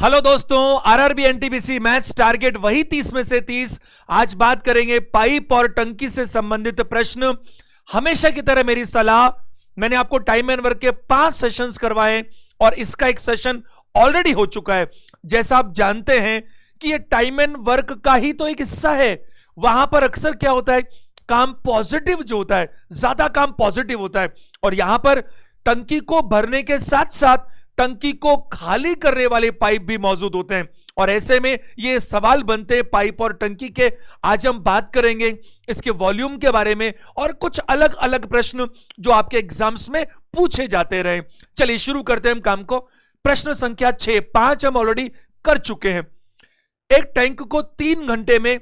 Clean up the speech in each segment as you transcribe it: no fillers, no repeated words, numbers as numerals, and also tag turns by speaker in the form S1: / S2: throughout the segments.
S1: Hello दोस्तों, RRB NTPC maths target वही 30 में से 30। आज बात करेंगे पाइप और टंकी से संबंधित प्रश्न। हमेशा की तरह मेरी सलाह, मैंने आपको टाइम एंड वर्क के 5 सेशंस करवाए और इसका एक सेशन ऑलरेडी हो चुका है। जैसा आप जानते हैं कि ये टाइम एंड वर्क का ही तो एक हिस्सा है। वहां पर अक्सर क्या होता है, काम पॉजिटिव जो होता है, ज्यादा काम पॉजिटिव होता है। और यहां पर टंकी को भरने के साथ साथ टंकी को खाली करने वाले पाइप भी मौजूद होते हैं। और ऐसे में ये सवाल बनते हैं पाइप और टंकी के। आज हम बात करेंगे इसके वॉल्यूम के बारे में और कुछ अलग अलग प्रश्न जो आपके एग्जाम्स में पूछे जाते रहे। चलिए शुरू करते हैं हम काम को। प्रश्न संख्या 6, 5 हम ऑलरेडी कर चुके हैं। एक टैंक को 3 घंटे में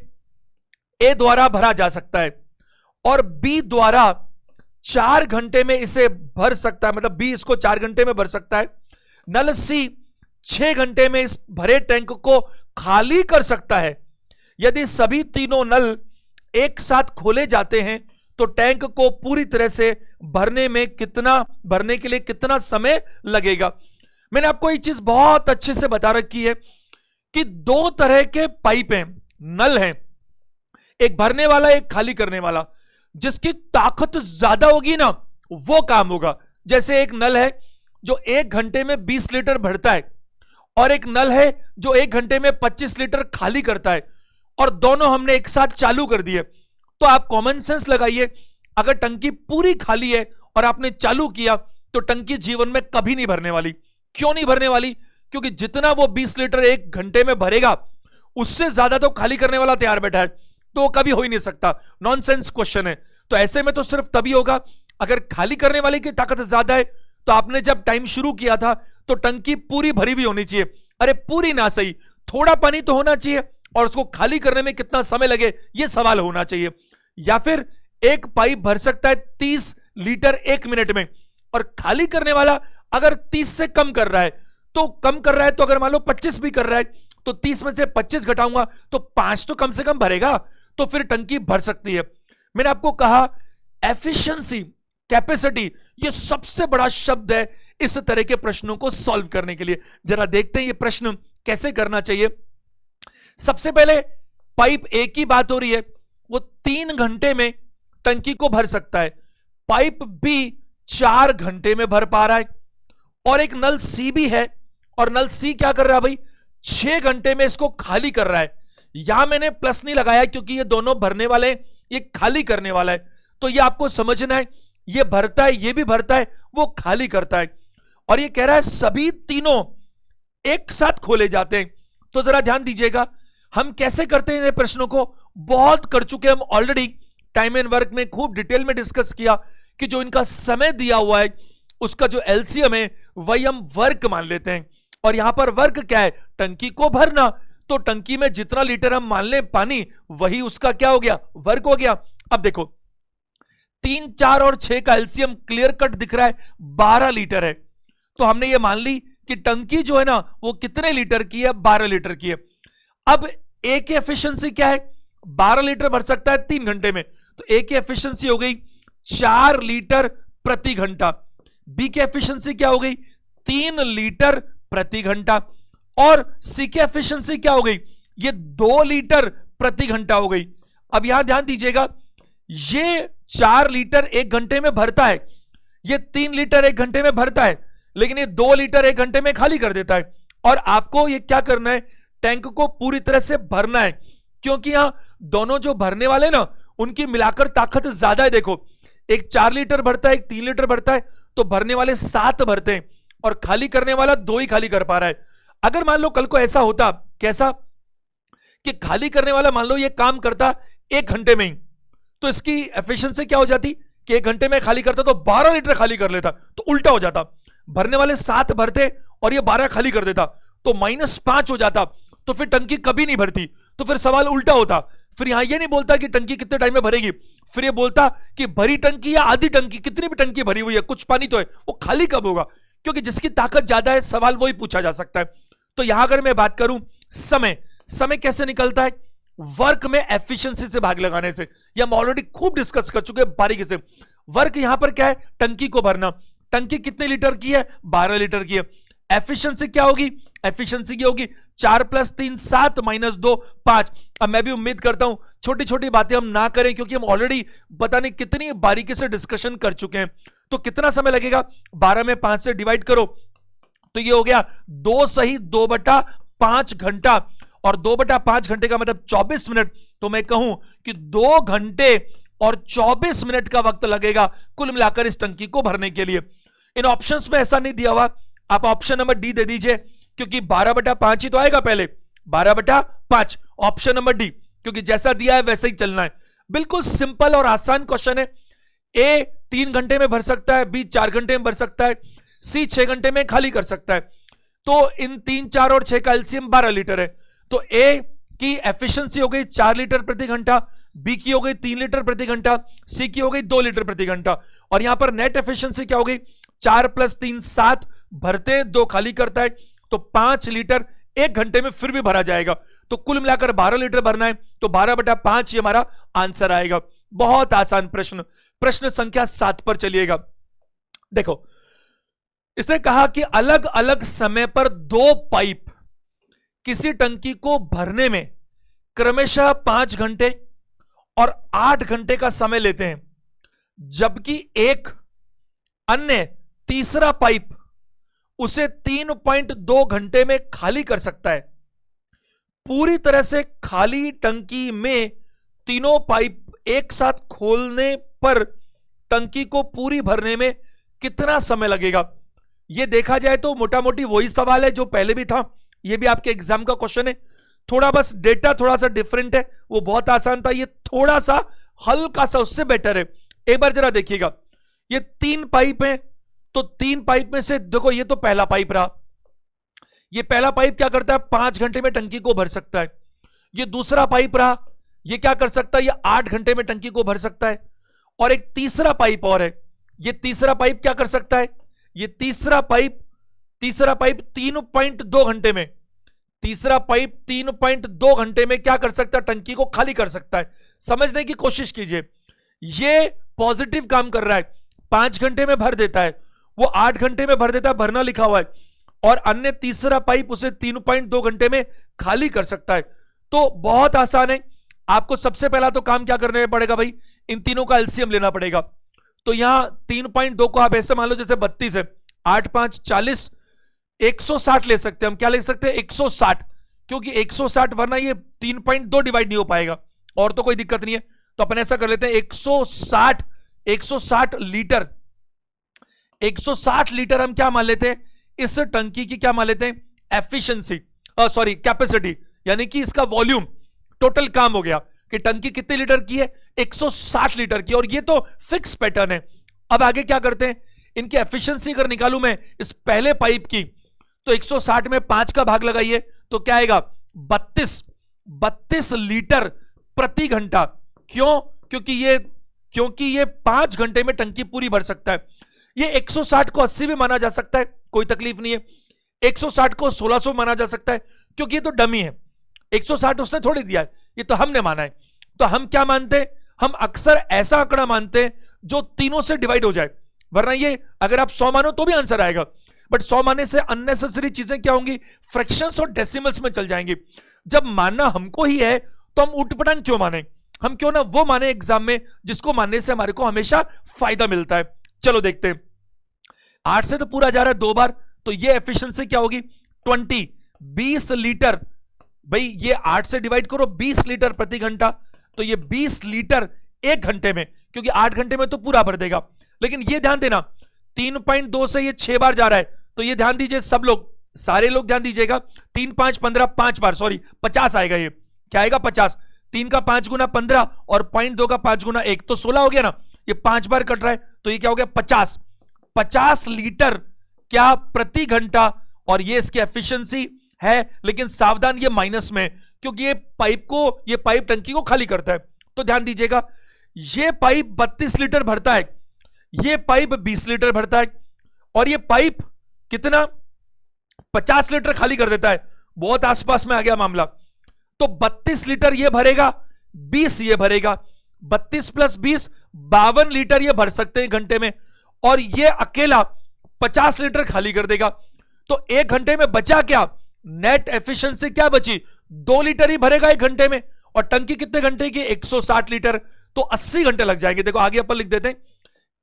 S1: ए द्वारा भरा जा सकता है और बी द्वारा 4 घंटे में इसे भर सकता है, मतलब बी इसको 4 घंटे में भर सकता है। नल सी 6 घंटे में इस भरे टैंक को खाली कर सकता है। यदि सभी तीनों नल एक साथ खोले जाते हैं तो टैंक को पूरी तरह से भरने के लिए कितना समय लगेगा। मैंने आपको एक चीज बहुत अच्छे से बता रखी है कि 2 तरह के पाइप हैं, नल हैं, एक भरने वाला एक खाली करने वाला। जिसकी ताकत ज्यादा होगी ना वो काम होगा। जैसे एक नल है जो 1 घंटे में 20 लीटर भरता है और एक नल है जो 1 घंटे में 25 लीटर खाली करता है, और दोनों हमने एक साथ चालू कर दिए। तो आप कॉमन सेंस लगाइए, अगर टंकी पूरी खाली है और आपने चालू किया तो टंकी जीवन में कभी नहीं भरने वाली। क्यों नहीं भरने वाली? क्योंकि जितना वो 20 लीटर 1 घंटे में भरेगा उससे ज्यादा तो खाली करने वाला तैयार बैठा है, तो वो कभी हो ही नहीं सकता। नॉनसेंस क्वेश्चन है। तो ऐसे में तो सिर्फ तभी होगा अगर खाली करने वाले की ताकत ज्यादा है। तो आपने जब टाइम शुरू किया था तो टंकी पूरी भरी हुई होनी चाहिए। अरे पूरी ना सही, थोड़ा पानी तो होना चाहिए, और उसको खाली करने में कितना समय लगे यह सवाल होना चाहिए। या फिर एक पाइप भर सकता है 30 लीटर 1 मिनट में, और खाली करने वाला अगर 30 से कम कर रहा है तो अगर मान लो 25 भी कर रहा है तो 30 में से 25 घटाऊंगा तो 5 तो कम से कम भरेगा, तो फिर टंकी भर सकती है। मैंने आपको कहा एफिशिएंसी, कैपेसिटी, ये सबसे बड़ा शब्द है इस तरह के प्रश्नों को सॉल्व करने के लिए। जरा देखते हैं ये प्रश्न कैसे करना चाहिए। सबसे पहले पाइप ए की बात हो रही है, वो 3 घंटे में टंकी को भर सकता है। पाइप बी 4 घंटे में भर पा रहा है, और एक नल सी भी है, और नल सी क्या कर रहा है भाई, 6 घंटे में इसको खाली कर रहा है। यहां मैंने प्लस नहीं लगाया क्योंकि ये दोनों भरने वाले हैं, ये खाली करने वाला है। तो ये आपको समझना है, ये भरता है, ये भी भरता है, वो खाली करता है। और ये कह रहा है सभी तीनों एक साथ खोले जाते हैं। तो जरा ध्यान दीजिएगा, हम कैसे करते हैं इन प्रश्नों को, बहुत कर चुके हम ऑलरेडी। टाइम एंड वर्क में खूब डिटेल में डिस्कस किया कि जो इनका समय दिया हुआ है उसका जो एलसीएम है वही हम वर्क मान लेते हैं। और यहां पर वर्क क्या है, टंकी को भरना। तो टंकी में जितना लीटर हम मान लें पानी, वही उसका क्या हो गया, वर्क हो गया। अब देखो 3, 4 और 6 का एलसीएम क्लियर कट दिख रहा है, 12 लीटर है। तो हमने ये मान ली कि टंकी जो है ना वो कितने लीटर की है, 12 लीटर की है। अब ए की एफिशिएंसी क्या है, 12 लीटर भर सकता है 3 घंटे में, तो ए की एफिशिएंसी हो गई 4 लीटर प्रति घंटा। बी की एफिशिएंसी क्या हो गई, 3 लीटर प्रति घंटा। और सी की एफिशिएंसी क्या हो गई, ये 2 लीटर प्रति घंटा हो गई। अब यहां ध्यान दीजिएगा, ये 4 लीटर 1 घंटे में भरता है, ये 3 लीटर 1 घंटे में भरता है, लेकिन ये 2 लीटर 1 घंटे में खाली कर देता है। और आपको ये क्या करना है, टैंक को पूरी तरह से भरना है, क्योंकि यहां दोनों जो भरने वाले ना उनकी मिलाकर ताकत ज्यादा है। देखो एक 4 लीटर भरता है, एक 3 लीटर भरता है, तो भरने वाले 7 भरते हैं और खाली करने वाला 2 ही खाली कर पा रहा है। अगर मान लो कल को ऐसा होता, कैसा कि खाली करने वाला मान लो ये काम करता 1 घंटे में ही, तो इसकी एफिशिएंसी क्या हो जाती कि 1 घंटे में खाली करता तो 12 लीटर खाली कर लेता, तो उल्टा हो जाता। भरने वाले 7 भरते और ये 12 खाली कर देता, तो -5 हो जाता, तो फिर टंकी कभी नहीं भरती। तो फिर सवाल उल्टा होता, फिर यहां ये नहीं बोलता कि टंकी कितने टाइम में भरेगी, फिर ये बोलता कि भरी टंकी या आधी टंकी, कितनी भी टंकी भरी हुई है, कुछ पानी तो है, वो खाली कब होगा। क्योंकि जिसकी ताकत ज्यादा है सवाल वही पूछा जा सकता है। तो यहां अगर मैं बात करूं समय कैसे निकलता है, वर्क में एफिशिएंसी से भाग लगाने से। ये हम ऑलरेडी खूब डिस्कस कर चुके हैं बारीकी से। वर्क यहां पर क्या है, टंकी को भरना। टंकी कितने लीटर की है, 12 लीटर की है। एफिशिएंसी क्या होगी? एफिशिएंसी की होगी 4 + 3 7 - 2 5। अब मैं भी उम्मीद करता हूं छोटी छोटी बातें हम ना करें, क्योंकि हम ऑलरेडी पता नहीं कितनी बारीकी से डिस्कशन कर चुके हैं। तो कितना समय लगेगा? 12 में 5 से डिवाइड करो तो ये हो गया 2 सही 2/5 घंटा, और 2/5 घंटे का मतलब 24 मिनट। तो मैं कहूं कि 2 घंटे और 24 मिनट का वक्त लगेगा कुल मिलाकर इस टंकी को भरने के लिए। इन ऑप्शंस में ऐसा नहीं दिया हुआ, आप ऑप्शन नंबर डी दे दीजिए, क्योंकि 12/5 ही तो आएगा पहले, 12/5 ऑप्शन नंबर डी, क्योंकि जैसा दिया है वैसे ही चलना है। बिल्कुल सिंपल और आसान क्वेश्चन है। ए 3 घंटे में भर सकता है, बी 4 घंटे में भर सकता है, सी 6 घंटे में खाली कर सकता है। तो इन 3, 4 और 6 का एलसीएम 12 लीटर है। तो ए की एफिशिएंसी हो गई 4 लीटर प्रति घंटा, बी की हो गई 3 लीटर प्रति घंटा, सी की हो गई 2 लीटर प्रति घंटा, और यहां पर नेट एफिशिएंसी क्या हो गई? 4 + 3 7, भरते 2 खाली करता है, तो 5 लीटर 1 घंटे में फिर भी भरा जाएगा। तो कुल मिलाकर 12 लीटर भरना है, तो 12/5 ये हमारा आंसर आएगा। बहुत आसान प्रश्न। प्रश्न संख्या 7 पर चलिएगा। देखो, इसने कहा कि अलग अलग समय पर 2 पाइप किसी टंकी को भरने में क्रमशः 5 घंटे और 8 घंटे का समय लेते हैं, जबकि एक अन्य तीसरा पाइप उसे 3.2 घंटे में खाली कर सकता है। पूरी तरह से खाली टंकी में तीनों पाइप एक साथ खोलने पर टंकी को पूरी भरने में कितना समय लगेगा? यह देखा जाए तो मोटा मोटी वही सवाल है जो पहले भी था, यह भी आपके एग्जाम का क्वेश्चन है। थोड़ा बस डेटा थोड़ा सा डिफरेंट है, वो बहुत आसान था, ये थोड़ा सा हल्का सा उससे बेटर है। एक बार जरा देखिएगा, ये 3 पाइप हैं, तो 3 पाइप में से देखो ये तो पहला पाइप रहा, ये पहला पाइप क्या करता है? 5 घंटे में टंकी को भर सकता है। ये दूसरा पाइप रहा, ये क्या कर सकता है? ये 8 घंटे में टंकी को भर सकता है। और एक तीसरा पाइप और है, ये तीसरा पाइप क्या कर सकता है? ये तीसरा पाइप 3.2 घंटे में, तीसरा पाइप 3.2 घंटे में क्या कर सकता है? टंकी को खाली कर सकता है। समझने की कोशिश कीजिए, ये पॉजिटिव काम कर रहा है, 5 घंटे में भर देता है, वो 8 घंटे में भर देता है, भरना लिखा हुआ है, और अन्य तीसरा पाइप उसे 3.2 घंटे में खाली कर सकता है। तो बहुत आसान है। आपको सबसे पहला तो काम क्या करना पड़ेगा भाई? इन तीनों का एलसीएम लेना पड़ेगा। तो यहां 3.2 को आप ऐसे मान लो जैसे 32 है, 8 5 40, 160 ले सकते हैं हम। क्या ले सकते हैं? 160, क्योंकि 160 वरना ये 3.2 डिवाइड नहीं हो पाएगा, और तो कोई दिक्कत नहीं है। तो अपन ऐसा कर लेते हैं 160 लीटर, 160 लीटर हम क्या मान लेते हैं? इस टंकी की क्या मान लेते हैं? एफिशिएंसी, सॉरी कैपेसिटी, यानी कि इसका वॉल्यूम। टोटल काम हो गया कि टंकी कितने लीटर की है? 160 लीटर की, और ये तो फिक्स पैटर्न है। अब आगे क्या करते हैं? इनकी एफिशिएंसी अगर निकालूं मैं इस पहले पाइप की, तो 160 में 5 का भाग लगाइए तो क्या आएगा? 32 लीटर प्रति घंटा। क्यों? क्योंकि ये 5 घंटे में टंकी पूरी भर सकता है। ये 160 को 80 भी माना जा सकता है, कोई तकलीफ नहीं है। 160 को 1600 माना जा सकता है, क्योंकि ये तो डमी है। 160 उसने थोड़ी दिया है, ये तो हमने माना है। तो हम क्या मानते हैं? हम अक्सर ऐसा आंकड़ा मानते हैं जो तीनों से डिवाइड हो जाए, वरना ये अगर आप 100 मानो तो भी आंसर आएगा, बट 100 मानने से अननेसेसरी चीजें क्या होंगी? फ्रैक्शंस और डेसिमल्स में चल जाएंगी। जब मानना हमको ही है तो हम उठपटांग क्यों माने? हम क्यों ना वो माने एग्जाम में जिसको मानने से हमारे को हमेशा फायदा मिलता है। चलो देखते हैं, 8 से तो पूरा जा रहा है 2 बार, तो ये एफिशिएंसी क्या होगी? 20 लीटर। भाई ये 8 से डिवाइड करो, 20 लीटर प्रति घंटा, तो ये 20 लीटर 1 घंटे में, क्योंकि 8 घंटे में तो पूरा भर देगा। लेकिन ये ध्यान देना, 3.2 से ये 6 बार जा रहा है, तो ये ध्यान दीजिए सब लोग, सारे लोग ध्यान दीजिएगा। 3 5 15, 5 बार, सॉरी 50 आएगा। ये क्या आएगा? 50। 3 का 5 गुना 15 और 0.2 का 5 गुना 1, तो 16 हो गया ना। ये 5 बार कट रहा है, तो ये क्या हो गया? 50 लीटर क्या प्रति घंटा, और ये इसकी एफिशिएंसी है। लेकिन सावधान, ये माइनस में, क्योंकि ये पाइप टंकी को खाली करता है। तो ध्यान दीजिएगा, ये पाइप 32 लीटर भरता है, ये पाइप 20 लीटर भरता है, और ये पाइप कितना? 50 लीटर खाली कर देता है। बहुत आसपास में आ गया मामला। तो 32 लीटर ये भरेगा, 20 ये भरेगा, 32 + 20 52 लीटर ये भर सकते हैं घंटे में, और ये अकेला 50 लीटर खाली कर देगा। तो 1 घंटे में बचा क्या? नेट एफिशिएंसी क्या बची? 2 लीटर ही भरेगा 1 घंटे में, और टंकी कितने घंटे की? 160 लीटर, तो 80 घंटे लग जाएंगे। देखो आगे अपन लिख देते हैं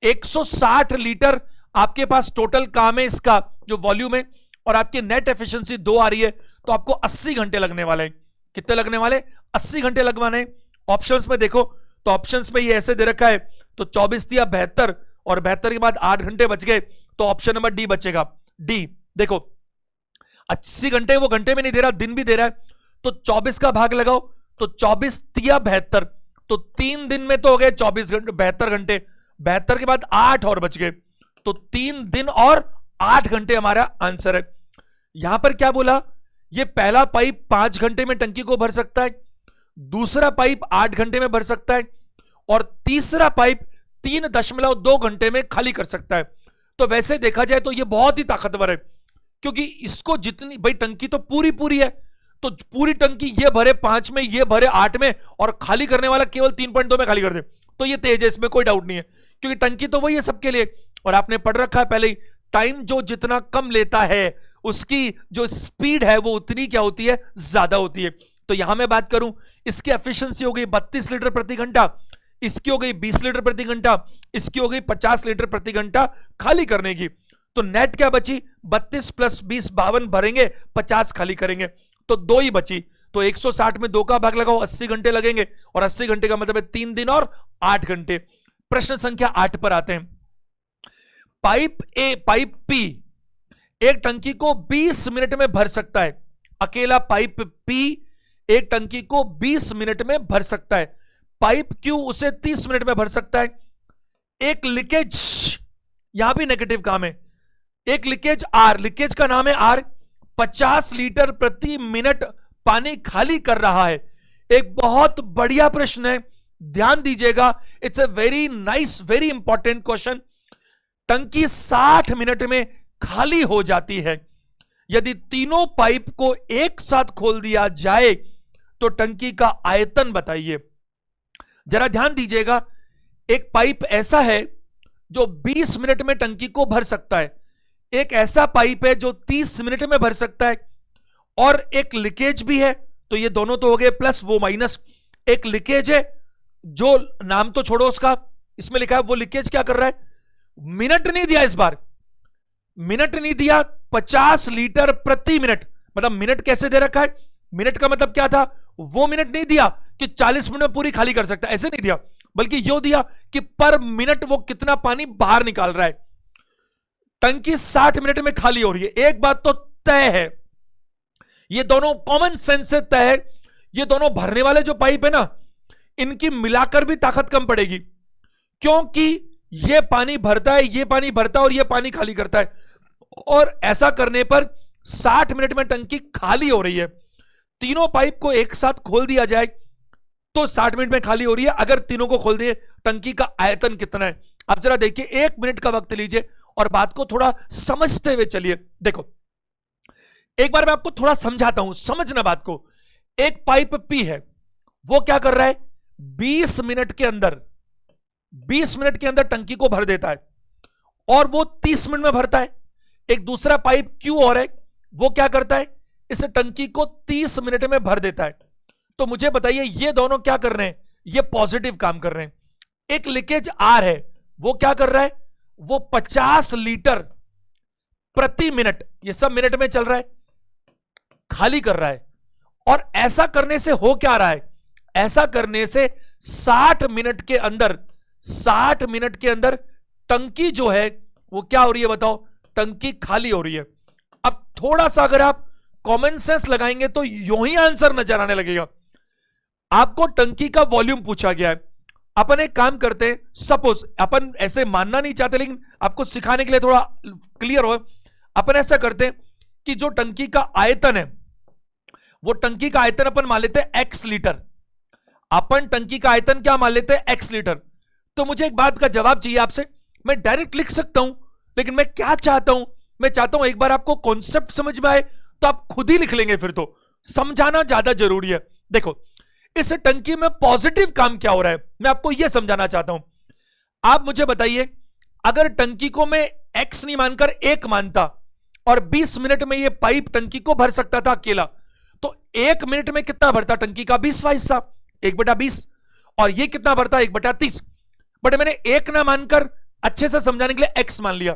S1: 160 लीटर आपके पास टोटल काम है, इसका जो वॉल्यूम है, और आपकी नेट एफिशिएंसी 2 आ रही है, तो आपको 80 घंटे लगने वाले हैं। कितने लगने वाले? 80 घंटे लगवाने। ऑप्शंस में देखो तो ऑप्शंस में ये ऐसे दे रखा है, तो 24 दिया 72, और 72 के बाद 8 घंटे बच गए, तो ऑप्शन नंबर डी बचेगा। डी देखो 80 घंटे वो घंटे में नहीं दे रहा, दिन भी दे रहा है, तो 24 का भाग लगाओ, तो 24 दिया 72, तो 3 दिन में तो हो गए 24 घंटे, 72 घंटे, 72 के बाद 8 और बच गए, तो 3 दिन और 8 घंटे हमारा आंसर है। यहां पर क्या बोला? ये पहला पाइप 5 घंटे में टंकी को भर सकता है, दूसरा पाइप 8 घंटे में भर सकता है, और तीसरा पाइप 3.2 घंटे में खाली कर सकता है। तो वैसे देखा जाए तो ये बहुत ही ताकतवर है, क्योंकि इसको जितनी, भाई टंकी तो पूरी है, तो पूरी टंकी ये भरे 5 में, ये भरे 8 में, और खाली करने वाला केवल 3.2 में खाली कर दे, तो ये तेज है, इसमें कोई डाउट नहीं है, क्योंकि टंकी तो वही है सबके लिए। और आपने पढ़ रखा है पहले ही, टाइम जो जितना कम लेता है उसकी जो स्पीड है वो उतनी क्या होती है? ज्यादा होती है। तो यहां मैं बात करूं, इसकी एफिशिएंसी हो गई 32 लीटर प्रति घंटा, इसकी हो गई 20 लीटर प्रति घंटा, इसकी हो गई 50 लीटर प्रति घंटा खाली करने की। तो नेट क्या बची? 32 प्लस 20 52 भरेंगे, 50 खाली करेंगे, तो 2 ही बची। तो 160 में 2 का भाग लगाओ, 80 घंटे लगेंगे, और 80 घंटे का मतलब है 3 दिन और 8 घंटे। प्रश्न संख्या 8 पर आते हैं। पाइप ए, पाइप पी एक टंकी को 20 मिनट में भर सकता है। अकेला पाइप पी एक टंकी को 20 मिनट में भर सकता है। पाइप क्यू उसे 30 मिनट में भर सकता है। एक लीकेज, यहां भी नेगेटिव काम है, एक लीकेज आर, लीकेज का नाम है आर, 50 लीटर प्रति मिनट पानी खाली कर रहा है। एक बहुत बढ़िया प्रश्न है, ध्यान दीजिएगा, it's a very nice, very important question. टंकी 60 मिनट में खाली हो जाती है। यदि तीनों पाइप को एक साथ खोल दिया जाए तो टंकी का आयतन बताइए। जरा ध्यान दीजिएगा, एक पाइप ऐसा है जो 20 मिनट में टंकी को भर सकता है, एक ऐसा पाइप है जो 30 मिनट में भर सकता है, और एक लीकेज भी है, तो ये दोनों तो हो गए प्लस वो माइनस। एक लीकेज है जो नाम तो छोड़ो उसका, इसमें लिखा है वो लीकेज क्या कर रहा है? मिनट नहीं दिया, इस बार मिनट नहीं दिया, 50 लीटर प्रति मिनट, मतलब मिनट कैसे दे रखा है? मिनट का मतलब क्या था? वो मिनट नहीं दिया कि 40 मिनट में पूरी खाली कर सकता है, ऐसे नहीं दिया, बल्कि यो दिया कि पर मिनट वो कितना पानी बाहर निकाल रहा है। टंकी 60 मिनट में खाली हो रही है। एक बात तो तय है, ये दोनों कॉमन सेंस से तय है, ये दोनों भरने वाले जो पाइप है ना, इनकी मिलाकर भी ताकत कम पड़ेगी, क्योंकि ये पानी भरता है, ये पानी भरता है, और ये पानी खाली करता है, और ऐसा करने पर 60 मिनट में टंकी खाली हो रही है। तीनों पाइप को एक साथ खोल दिया जाए तो 60 मिनट में खाली हो रही है। अगर तीनों को खोल दिए, टंकी का आयतन कितना है? आप जरा देखिए, 1 मिनट का वक्त लीजिए और बात को थोड़ा समझते हुए चलिए। देखो एक बार मैं आपको थोड़ा समझाता हूं, समझना बात को। एक पाइप पी है, वो क्या कर रहा है? 20 मिनट के अंदर, 20 मिनट के अंदर टंकी को भर देता है, और वो 30 मिनट में भरता है। एक दूसरा पाइप क्यू और है, वो क्या करता है? इस टंकी को 30 मिनट में भर देता है। तो मुझे बताइए, ये दोनों क्या कर रहे हैं? ये पॉजिटिव काम कर रहे हैं। एक लीकेज आर है, वो क्या कर रहा है? वो 50 लीटर प्रति मिनट, ये सब मिनट में चल रहा है, खाली कर रहा है। और ऐसा करने से हो क्या रहा है? ऐसा करने से 60 मिनट के अंदर, 60 मिनट के अंदर टंकी जो है वो क्या हो रही है? बताओ, टंकी खाली हो रही है। अब थोड़ा सा अगर आप कॉमन सेंस लगाएंगे तो यूं ही आंसर नजर आने लगेगा। आपको टंकी का वॉल्यूम पूछा गया है, अपन एक काम करते हैं, सपोज अपन ऐसे मानना नहीं चाहते लेकिन आपको सिखाने के लिए थोड़ा क्लियर हो, अपन ऐसा करते हैं कि जो टंकी का आयतन है, वो टंकी का आयतन अपन मान लेते हैं x लीटर। अपन टंकी का आयतन क्या मान लेते हैं? x litre. तो मुझे एक बात का जवाब चाहिए आपसे। मैं डायरेक्ट लिख सकता हूं, लेकिन मैं क्या चाहता हूं? मैं चाहता हूं एक बार आपको कॉन्सेप्ट समझ में आए तो आप खुद ही लिख लेंगे, फिर तो समझाना ज्यादा जरूरी है। देखो, इस टंकी में पॉजिटिव काम क्या हो रहा है, मैं आपको यह समझाना चाहता हूं। आप मुझे बताइए, अगर टंकी को मैं x नहीं मानकर 1 मानता, और 20 मिनट में ये पाइप टंकी को भर सकता था अकेला। तो 1 मिनट में कितना भरता टंकी का 20वां हिस्सा, 1/20, और ये कितना भरता 1/30। बट मैंने 1 ना मानकर अच्छे से समझाने के लिए x मान लिया।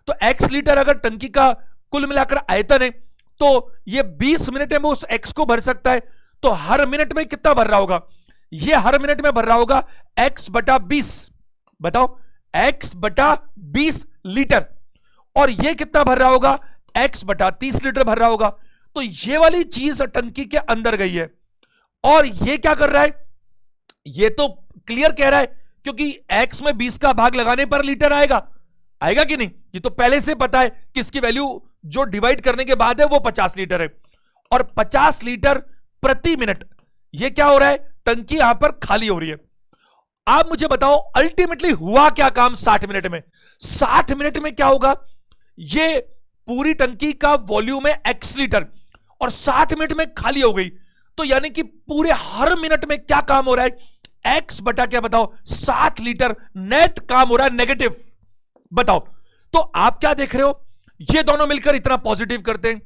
S1: तो x लीटर अगर टंकी का कुल मिलाकर आयतन है तो ये 20 मिनट में उस x को भर सकता है। तो हर मिनट में कितना भर रहा होगा, ये हर मिनट में भर रहा होगा x/20। बताओ, x/20 लीटर, और ये कितना भर रहा होगा, x/30 लीटर भर रहा होगा। तो ये वाली चीज टंकी के अंदर गई है, और ये क्या कर रहा है, ये तो क्लियर कह रहा है क्योंकि x में 20 का भाग लगाने पर लीटर आएगा, आएगा कि नहीं, ये तो पहले से पता है कि इसकी वैल्यू जो डिवाइड करने के बाद है वो 50 लीटर है, और 50 लीटर प्रति मिनट। ये क्या हो रहा है, टंकी यहां पर खाली हो रही है। आप मुझे बताओ अल्टीमेटली हुआ क्या काम 60 मिनट में। 60 मिनट में क्या होगा, ये पूरी टंकी का वॉल्यूम है x लीटर, और 60 मिनट में खाली हो गई। तो यानी कि पूरे हर मिनट में क्या काम हो रहा है, x बटा क्या बताओ 60 लीटर नेट काम हो रहा है, नेगेटिव। बताओ, तो आप क्या देख रहे हो, ये दोनों मिलकर इतना पॉजिटिव करते हैं,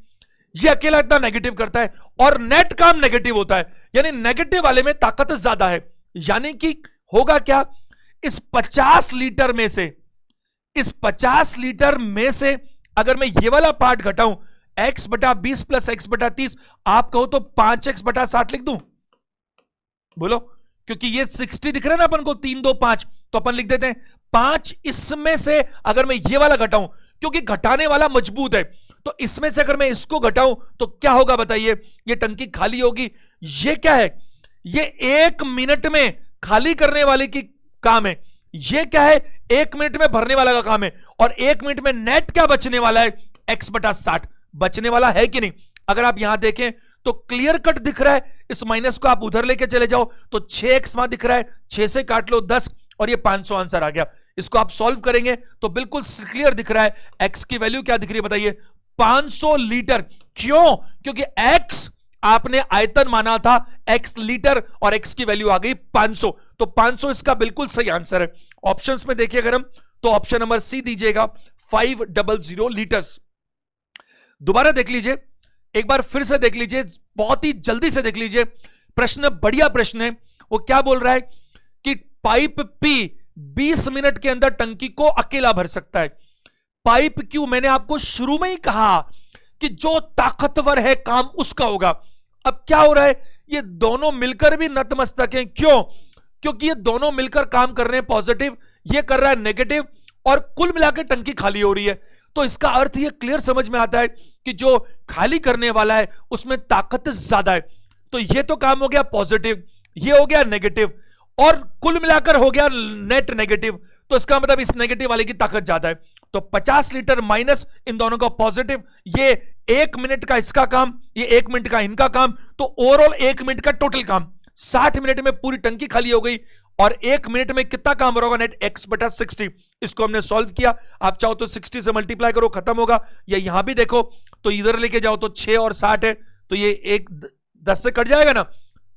S1: ये अकेला इतना नेगेटिव करता है, और नेट काम नेगेटिव होता है, यानी नेगेटिव वाले में ताकत ज्यादा है। यानी कि होगा क्या, इस 50 लीटर में से, इस 50 लीटर में से अगर मैं ये वाला पार्ट घटाऊं x/20 प्लस x/30, आप कहो तो 5x/60 लिख दूं, बोलो, क्योंकि ये 60 दिख रहा है ना अपन को, 3 2 5, तो अपन लिख देते हैं 5। इसमें से अगर मैं ये वाला घटाऊं, क्योंकि घटाने वाला मजबूत है, तो इसमें से अगर मैं इसको घटाऊं तो क्या होगा बताइए, ये टंकी खाली होगी। ये क्या है, ये 1 मिनट में खाली करने वाले की काम है, ये क्या है 1 मिनट में भरने वाला का काम है, और 1 मिनट में नेट क्या बचने वाला है, x/60 बचने वाला है कि नहीं। अगर आप यहां देखें तो क्लियर कट दिख रहा है, इस माइनस को आप उधर लेके चले जाओ तो 6x वहां दिख रहा है, 6 से काट लो 10, और ये 500 आंसर आ गया। इसको आप सॉल्व करेंगे तो बिल्कुल क्लियर दिख रहा है, x की वैल्यू क्या दिख रही है बताइए, 500 लीटर। क्यों, क्योंकि x आपने आयतन माना था x लीटर, और x की वैल्यू आ गई 500, तो 500 इसका बिल्कुल सही आंसर है। ऑप्शंस में देखिए अगर हम, तो ऑप्शन नंबर सी दीजिएगा 500 लीटर्स। दोबारा देख लीजिए, एक बार फिर से देख लीजिए, बहुत ही जल्दी से देख लीजिए, प्रश्न बढ़िया प्रश्न है। वो क्या बोल रहा है कि पाइप P 20 मिनट के अंदर टंकी को अकेला भर सकता है। पाइप Q मैंने आपको शुरू में ही कहा कि जो ताकतवर है काम उसका होगा। अब क्या हो रहा है, ये दोनों मिलकर भी नतमस्तक हैं। क्यों, क्योंकि ये दोनों मिलकर काम कर रहे हैं पॉजिटिव, ये कर रहा है नेगेटिव, और कुल मिलाकर टंकी खाली हो रही है। तो इसका अर्थ ये क्लियर समझ में आता है कि जो खाली करने वाला है उसमें ताकत ज्यादा है। तो ये तो काम हो गया पॉजिटिव, ये हो गया नेगेटिव, और कुल मिलाकर हो गया नेट नेगेटिव। तो इसका मतलब इस नेगेटिव वाले की ताकत ज्यादा है। तो 50 लीटर माइनस इन दोनों का पॉजिटिव, ये 1 मिनट का इसका काम, ये 1 मिनट का इनका काम, तो ओवरऑल 1 मिनट का टोटल काम। 60 मिनट में पूरी टंकी खाली हो गई, और 1 मिनट में कितना काम होगा नेट, x/60। इसको हमने सॉल्व किया, आप चाहो तो 60 से मल्टीप्लाई करो, खत्म होगा। या यहां भी देखो तो इधर लेके जाओ तो 6 और 60 है, तो ये 10 से कट जाएगा ना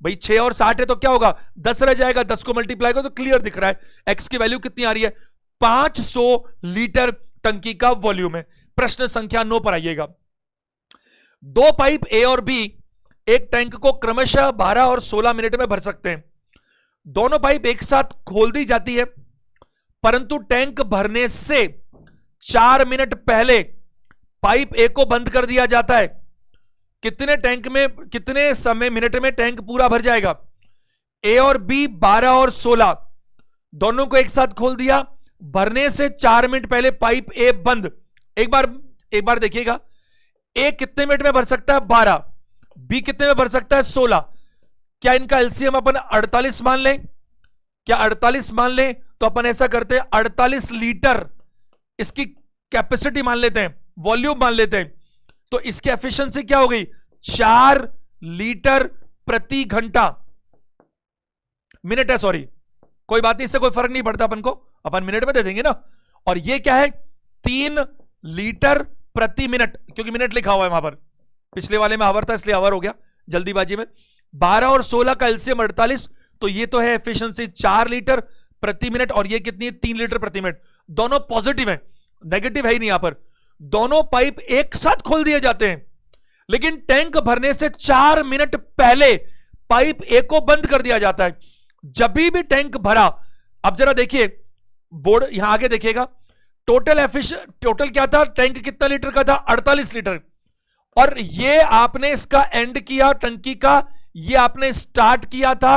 S1: भाई, 6 और 60 है तो क्या होगा 10 रह जाएगा, 10 को मल्टीप्लाई करो तो क्लियर दिख रहा है x की वैल्यू कितनी आ रही है, 500 लीटर टंकी का वॉल्यूम है। प्रश्न संख्या 9 पर आइएगा। 2 पाइप A और B एक टैंक को क्रमशः 12 और 16 मिनट में भर सकते हैं। दोनों पाइप एक साथ खोल दी जाती है, परंतु टैंक भरने से 4 मिनट पहले पाइप A को बंद कर दिया जाता है। कितने टैंक में, कितने समय मिनट में टैंक पूरा भर जाएगा। A और B 12 और 16 दोनों को एक साथ खोल दिया, भरने से 4 मिनट पहले पाइप A बंद। एक बार देखिएगा, A कितने मिनट में भर सकता है 12, B कितने में भर सकता है 16। क्या इनका एलसीएम अपन 48 मान लें, क्या 48 मान लें, तो अपन ऐसा करते हैं 48 लीटर इसकी कैपेसिटी मान लेते हैं, वॉल्यूम मान लेते हैं। तो इसकी एफिशिएंसी क्या हो गई 4 लीटर प्रति घंटा, मिनट है सॉरी, कोई बात नहीं, इससे कोई फर्क नहीं पड़ता अपन को, अपन मिनट में दे देंगे ना। और ये क्या है 3 लीटर प्रति मिनट, क्योंकि मिनट लिखा हुआ है वहां पर, पिछले वाले में आवर था इसलिए आवर हो गया जल्दीबाजी में। 12 और 16 का एलसीएम 48, तो ये तो है एफिशिएंसी 4 लीटर प्रति मिनट, और ये कितनी है 3 लीटर प्रति मिनट। दोनों पॉजिटिव है, नेगेटिव है ही नहीं यहां पर। दोनों पाइप एक साथ खोल दिए जाते हैं, लेकिन टैंक भरने से 4 मिनट पहले पाइप ए को बंद कर दिया जाता है। जब भी टैंक भरा, अब जरा देखिए बोर्ड यहां आगे देखिएगा, टोटल क्या था, टैंक कितना लीटर का था, 48 लीटर। और ये आपने इसका एंड किया टंकी का, ये आपने स्टार्ट किया था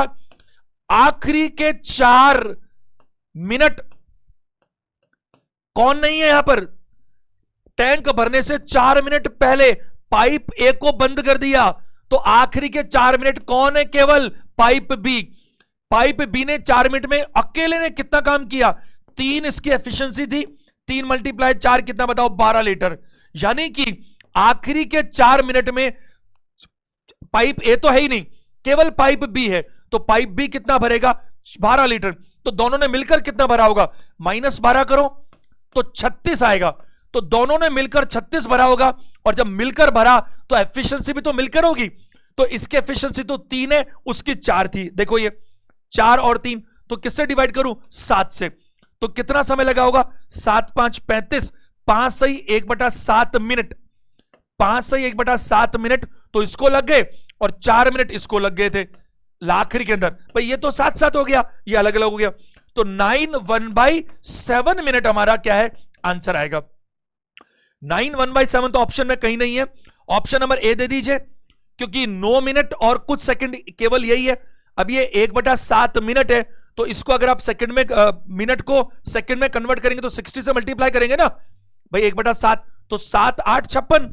S1: आखिरी के 4 मिनट। कौन नहीं है यहां पर, टैंक भरने से 4 मिनट पहले पाइप ए को बंद कर दिया, तो आखिरी के 4 मिनट कौन है, केवल पाइप बी। पाइप बी ने 4 मिनट में अकेले ने कितना काम किया, 3 इसकी एफिशिएंसी थी, 3 मल्टीप्लाई 4 कितना बताओ, 12 लीटर। यानी कि आखिरी के 4 मिनट में पाइप ए तो है ही नहीं, केवल पाइप बी है, तो पाइप बी कितना भरेगा, 12 लीटर। तो दोनों ने मिलकर कितना भरा होगा, -12 करो तो 36 आएगा। तो दोनों ने मिलकर 36 भरा होगा, और जब मिलकर भरा तो एफिशिएंसी भी तो मिलकर होगी। तो इसकी एफिशिएंसी तो 3 है, उसकी 4 थी। देखो ये 4 और 3, तो किससे डिवाइड करूं, 7 से। तो कितना समय लगा होगा, 7 5 35, 5 सही 1/7 मिनट, 5 सही 1/7 मिनट तो इसको लग गए, और 4 मिनट इसको लग गए थे आखिरी के अंदर। भाई ये तो साथ साथ हो गया, ये अलग अलग हो गया। तो 9 1/7 मिनट हमारा क्या है, आंसर आएगा। 9 1/7 तो ऑप्शन में कहीं नहीं है, ऑप्शन नंबर ए दे दीजिए, क्योंकि 9 मिनट और कुछ सेकंड केवल यही है। अब ये 1/7 मिनट है, तो इसको अगर आप सेकंड में मिनट को सेकंड में कन्वर्ट करेंगे तो 60 से मल्टीप्लाई करेंगे ना भाई, 1/7 तो 7 8 56,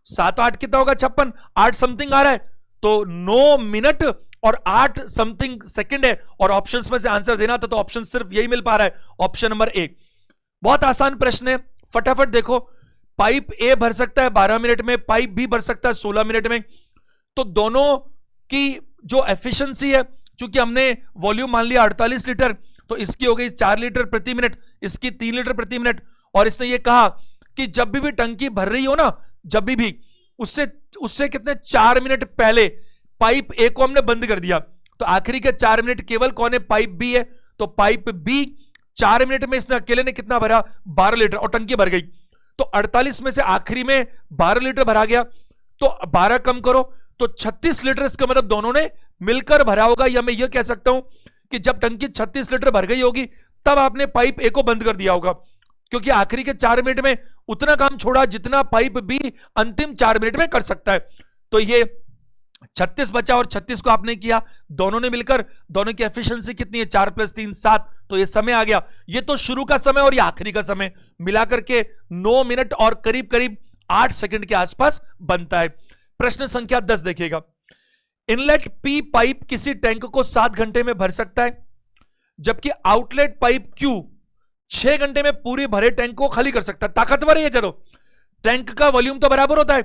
S1: 7 8 कितना होगा, 56, 8 समथिंग आ रहा है, तो 9 मिनट और 8 समथिंग सेकंड है, और ऑप्शंस में से आंसर देना था, तो ऑप्शन सिर्फ यही मिल पा रहा है, ऑप्शन नंबर ए। बहुत आसान प्रश्न है, फटाफट देखो। पाइप ए भर सकता है 12 मिनट में, पाइप बी भर सकता है 16 मिनट में। तो दोनों की जो एफिशिएंसी है, चूंकि हमने वॉल्यूम मान लिया 48 लीटर, तो इसकी हो गई 4 लीटर प्रति मिनट, इसकी 3 लीटर प्रति मिनट। और इसने ये कहा कि जब भी टंकी भर रही हो ना, जब भी उससे कितने 4 मिनट पहले पाइप ए को हमने बंद कर दिया, तो आखिरी के 4 मिनट केवल कौन है, पाइप बी है। तो पाइप बी 4 मिनट में इसने अकेले ने कितना भरा, 12 लीटर, और टंकी भर गई। तो 48 में से आखिरी में 12 लीटर भरा गया, तो 12 कम करो तो 36 लीटर, इसका मतलब दोनों ने मिलकर भरा होगा। या मैं ये कह सकता हूं कि जब टंकी 36 लीटर भर गई होगी, तब आपने पाइप ए को बंद कर दिया होगा, क्योंकि आखिरी के 4 मिनट में उतना काम छोड़ा जितना पाइप बी अंतिम 4 मिनट में कर सकता है। तो ये 36 बचा, और 36 को आपने किया, दोनों ने मिलकर, दोनों की एफिशिएंसी कितनी है, 4 + 3 7, तो ये समय आ गया। ये तो शुरू का समय और ये आखिरी का समय मिलाकर के 9 मिनट और करीब करीब 8 सेकंड के आसपास बनता है। प्रश्न संख्या 10 देखिएगा। इनलेट पी पाइप किसी टैंक को 7 घंटे में भर सकता है, जबकि आउटलेट पाइप क्यू 6 घंटे में पूरे भरे टैंक को खाली कर सकता है। ताकतवर है ये। चलो, टैंक का वॉल्यूम तो बराबर होता है,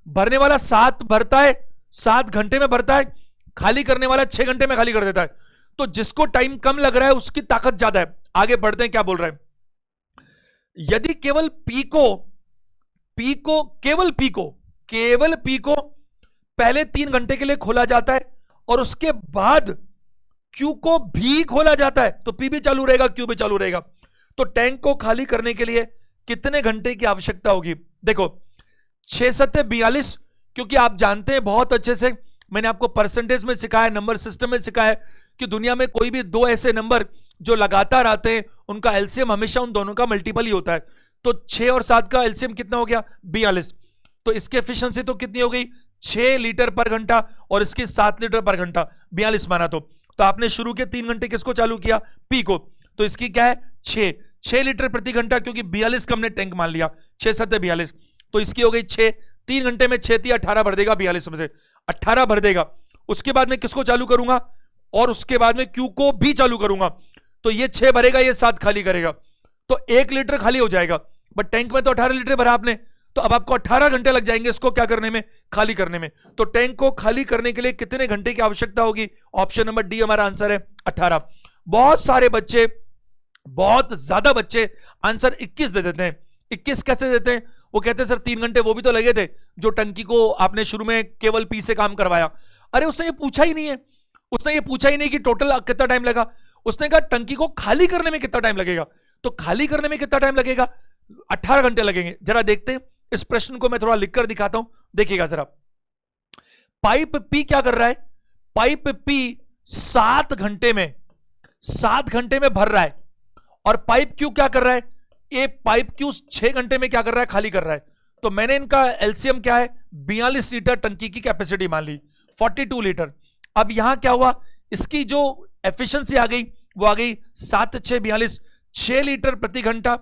S1: भरने वाला 7 भरता है, 7 घंटे में भरता है, खाली करने वाला 6 घंटे में खाली कर देता है। तो जिसको टाइम कम लग रहा है उसकी ताकत ज्यादा है। आगे बढ़ते हैं, क्या बोल रहे हैं। यदि केवल केवल पी को पहले 3 घंटे के लिए खोला जाता है, और उसके बाद क्यू को भी खोला जाता है, तो पी भी चालू रहेगा, क्यू भी चालू रहेगा। तो टैंक को खाली करने के लिए कितने घंटे की आवश्यकता होगी। देखो 6 7 42, क्योंकि आप जानते हैं बहुत अच्छे से, मैंने आपको परसेंटेज में सिखाया, नंबर सिस्टम में सिखाया कि दुनिया में कोई भी 2 ऐसे नंबर जो लगातार आते हैं, उनका एलसीएम हमेशा उन दोनों का मल्टीपल ही होता है। तो 6 और 7 का एलसीएम कितना हो गया, 42। तो इसकी एफिशिएंसी तो कितनी हो गई, 6 लीटर पर घंटा, और इसकी 7 लीटर पर घंटा, 42 माना। तो आपने शुरू के 3 घंटे किसको चालू किया, पी को, तो इसकी क्या है 6 लीटर प्रति घंटा, क्योंकि 42 का हमने टैंक मान लिया, 6 7 42, तो इसकी हो गई 6। 3 घंटे में 6 3 18 भर देगा, 42 में से 18 भर देगा। उसके बाद में किसको चालू करूंगा, और उसके बाद में क्यू को भी चालू करूंगा, तो ये 6 भरेगा, ये 7 खाली करेगा, तो 1 लीटर खाली हो जाएगा। बट टैंक में तो 18 लीटर भरा आपने, तो अब आपको 18 घंटे लग जाएंगे इसको क्या करने में, खाली करने में। तो टैंक को खाली करने के लिए कितने घंटे की आवश्यकता होगी, ऑप्शन नंबर डी हमारा आंसर है 18। बहुत सारे बच्चे, बहुत ज्यादा बच्चे आंसर 21 दे देते हैं। 21 कैसे देते हैं, वो कहते हैं सर 3 घंटे वो भी तो लगे थे जो टंकी को आपने शुरू में केवल पी से काम करवाया। अरे उसने ये पूछा ही नहीं है, उसने ये पूछा ही नहीं कि टोटल कितना टाइम लगा, उसने कहा टंकी को खाली करने में कितना टाइम लगेगा। तो खाली करने में कितना टाइम लगेगा, 18 घंटे लगेंगे। जरा देखते हैं इस प्रश्न को, मैं थोड़ा लिखकर दिखाता हूं, देखिएगा जरा। पाइप पी क्या कर रहा है? पाइप पी 7 घंटे में भर रहा है, और पाइप क्यू क्या कर रहा है? ये पाइप क्यू 6 घंटे में क्या कर रहा है? खाली कर रहा है। तो मैंने इनका एलसीएम क्या है? 42 लीटर टंकी की कैपेसिटी मान ली, 42 लीटर। अब यहां क्या हुआ? इसकी जो एफिशिएंसी आ गई वो आ गई 7 6 42, 6 लीटर प्रति घंटा,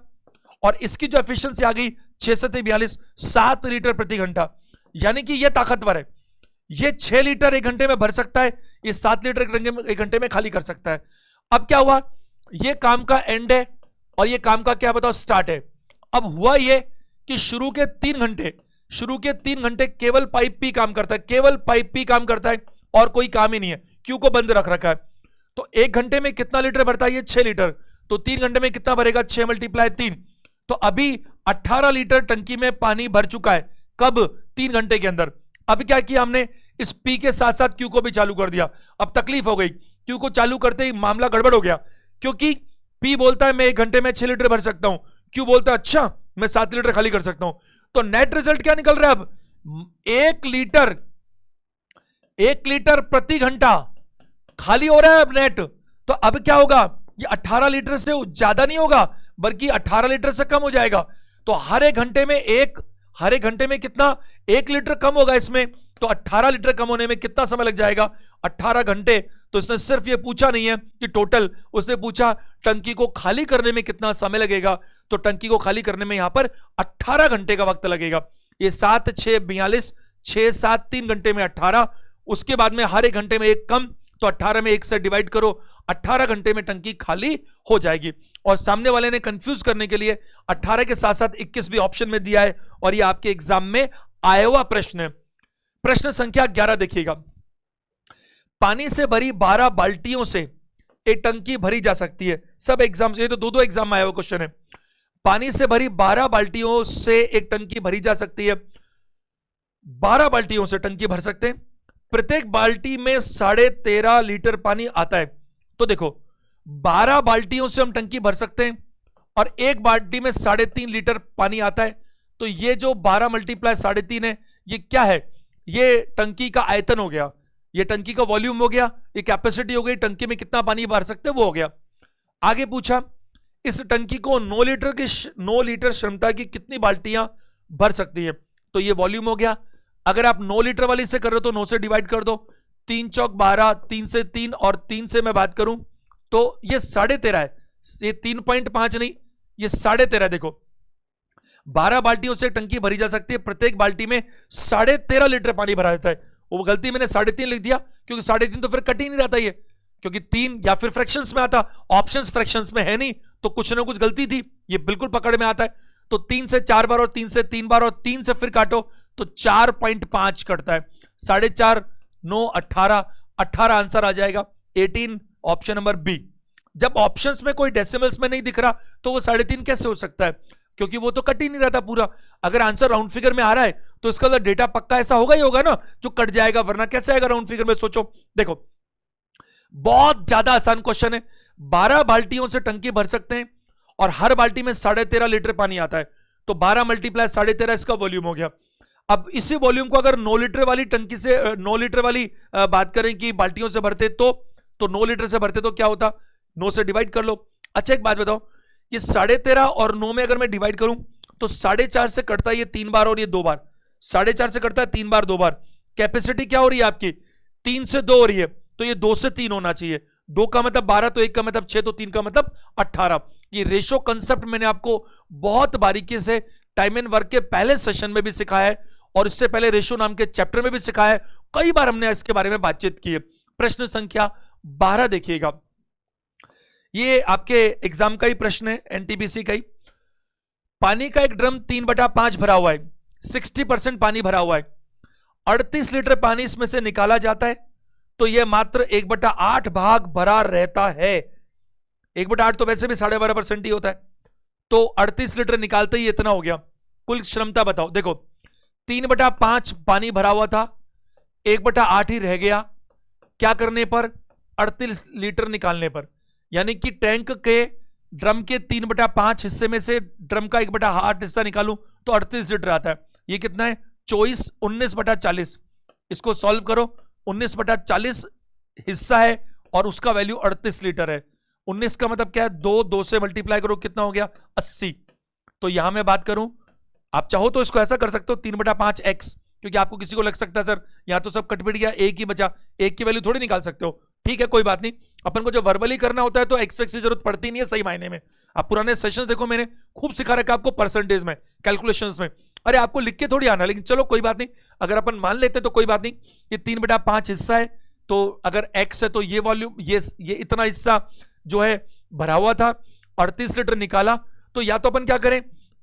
S1: और इसकी जो एफिशिएंसी आ गई 6 7 42, 7 लीटर प्रति घंटा। यानी कि ये ताकतवर है, ये 6 लीटर 1 घंटे में भर सकता है, ये 7 लीटर 1 घंटे में खाली कर सकता है। अब क्या हुआ? ये काम का एंड है और ये काम का क्या बताओ स्टार्ट है। अब हुआ ये कि शुरू के 3 घंटे केवल पाइप पी काम करता है, केवल पाइप पी काम करता है और कोई काम ही नहीं है, क्यू को बंद रख रखा है। तो 1 घंटे में कितना लीटर भरता है? ये 6 लीटर। तो 3 घंटे में कितना भरेगा? 6 × 3। तो अभी 18 लीटर टंकी में पानी भर चुका है। कब? 3 घंटे के अंदर। अब क्या किया हमने? इस पी के साथ साथ क्यू को भी चालू कर दिया। अब तकलीफ हो गई, क्यू को चालू करते ही मामला गड़बड़ हो गया, क्योंकि पी बोलता है मैं 1 घंटे में 6 लीटर भर सकता हूं, क्यू बोलता है अच्छा मैं 7 लीटर खाली कर सकता हूं। तो नेट रिजल्ट क्या निकल रहा है? अब 1 लीटर प्रति घंटा खाली हो रहा है अब नेट। तो अब क्या होगा? ये 18 लीटर से ज्यादा नहीं होगा, बल्कि 18 लीटर से कम हो जाएगा। तो हर एक घंटे में कितना? 1 लीटर कम होगा इसमें। तो 18 लीटर कम होने में कितना समय लग जाएगा? 18 घंटे। तो इसने सिर्फ ये पूछा नहीं है कि टोटल, उसने पूछा टंकी को खाली करने में कितना समय लगेगा। तो टंकी को खाली करने में यहां पर 18 घंटे का वक्त लगेगा। ये 7 6 42, 6 7 3 घंटे में 18, उसके बाद में हर एक घंटे में 1 कम, तो 18 में 1 से डिवाइड करो, 18 घंटे में टंकी खाली हो जाएगी। और सामने वाले ने कंफ्यूज करने के लिए 18 के साथ साथ 21 भी ऑप्शन में दिया है, और ये आपके एग्जाम में आया हुआ प्रश्न है। प्रश्न संख्या 11 देखिएगा। पानी से भरी 12 बाल्टियों से एक टंकी भरी जा सकती है। सब एग्जाम से, ये तो 2 एग्जाम में आया हुआ क्वेश्चन है। पानी से भरी 12 बाल्टियों से एक टंकी भरी जा सकती है। 12 बाल्टियों से टंकी भर सकते हैं, प्रत्येक बाल्टी में 13.5 लीटर पानी आता है। तो देखो 12 बाल्टियों से हम टंकी भर सकते हैं और एक बाल्टी में 3.5 लीटर पानी आता है। तो ये जो 12 × 3.5 है, ये क्या है? ये टंकी का आयतन हो गया, ये टंकी का वॉल्यूम हो गया, ये कैपेसिटी हो गई, टंकी में कितना पानी भर सकते हैं वो हो गया। आगे पूछा इस टंकी को 9 लीटर क्षमता की कितनी बाल्टियां भर सकती है। तो ये वॉल्यूम हो गया। अगर आप 9 लीटर वाली से कर रहे हो तो 9 से डिवाइड कर दो, 3 चौक 12, 3 से 3 और 3 से मैं बात करूं तो ये 13.5 है। ये 3.5 नहीं, ये 13.5। देखो 12 बाल्टियों से टंकी भरी जा सकती है, प्रत्येक बाल्टी में 13.5 लीटर पानी भरा जाता है। वो गलती मैंने 3.5 लिख दिया, क्योंकि 3.5 तो फिर कट ही नहीं रहता ये, क्योंकि 3 या फिर फ्रैक्शंस में आता, ऑप्शंस फ्रैक्शंस में है नहीं, तो कुछ ना कुछ गलती थी, ये बिल्कुल पकड़ में आता है। तो 3 से 4 बार और 3 से 3 बार और 3 से फिर काटो तो 4.5 कटता है। 4.5 9 18, 18 आंसर आ जाएगा 18, ऑप्शन नंबर बी। जब ऑप्शंस में कोई डेसिमल्स में नहीं दिख रहा तो वो 3.5 कैसे हो सकता है? क्योंकि वो तो कट ही नहीं रहता पूरा। अगर आंसर राउंड फिगर में आ रहा है तो इसका मतलब डेटा पक्का ऐसा होगा ही होगा ना जो कट जाएगा, वरना कैसे आएगा राउंड फिगर में? सोचो, देखो बहुत ज्यादा आसान क्वेश्चन है। 12 बाल्टियों से टंकी भर सकते हैं और हर बाल्टी में 13.5 लीटर पानी आता है। तो 12 × 13.5 इसका वॉल्यूम हो गया। अब इसी वॉल्यूम को अगर 9 लीटर वाली टंकी से 9 लीटर वाली बात करें कि बाल्टियों से भरते तो 9 लीटर से भरते तो क्या होता? 9 से डिवाइड कर लो। अच्छा एक बात बताओ, ये 13.5 और 9 में अगर मैं डिवाइड करूं तो 4.5 से कटता है ये 3 बार और ये 2 बार, 4.5 से कटता है 3 बार 2 बार। कैपेसिटी क्या हो रही है आपकी? 3 से 2 हो रही है, तो ये 2 से 3 होना चाहिए। 2 का मतलब 12, तो 1 का मतलब 6, तो 3 का मतलब 18। ये रेशो कंसेप्ट मैंने आपको बहुत बारीकी से टाइम एंड वर्क के पहले सेशन में भी सिखाया है और इससे पहले रेशो नाम के चैप्टर में भी सिखाया है। कई बार हमने इसके बारे में बातचीत की है। प्रश्न संख्या 12 देखिएगा, ये आपके एग्जाम का ही प्रश्न है, एनटीपीसी का ही। पानी का एक ड्रम 3/5 भरा हुआ है, 60% पानी भरा हुआ है, 38 लीटर पानी इसमें से निकाला जाता है, तो यह मात्र 1/8 भाग भरा रहता है। 1/8 तो वैसे भी 12.5% ही होता है, तो 38 लीटर निकालते ही इतना हो गया। कुल क्षमता बताओ। देखो 3/5 पानी भरा हुआ था, 1/8 ही रह गया, क्या करने पर? 38 लीटर निकालने पर। यानी कि टैंक के ड्रम के 3/5 हिस्से में से ड्रम का 1/8 हिस्सा निकालूं तो 38 लीटर आता है। ये कितना है? 19/40। इसको सॉल्व करो। 19/40 हिस्सा है और उसका वैल्यू 38 लीटर है। 19 का मतलब क्या है? 2 से मल्टीप्लाई करो, कितना हो गया? 80। तो यहां मैं बात करूं, आप चाहो तो इसको ऐसा कर सकते हो 3/5 x, क्योंकि आपको किसी को लग सकता है सर यहां तो सब कट पिट गया, एक ही बचा, एक की वैल्यू थोड़ी निकाल सकते हो। ठीक है, कोई बात नहीं। अपन को जो वर्बली करना होता है तो एक्स की जरूरत पड़ती नहीं है सही मायने में। आप पुराने सेशंस देखो, मैंने खूब सिखा रखा आपको परसेंटेज में, कैलकुलेशंस में। अरे आपको लिख के थोड़ी आना, लेकिन चलो कोई बात नहीं, अगर अपन मान लेते तो कोई बात नहीं। ये 3/5 हिस्सा है, तो अगर x है तो ये वॉल्यूम, ये इतना हिस्सा जो है भरा हुआ था, 38 लीटर निकाला। तो या तो अपन क्या करें,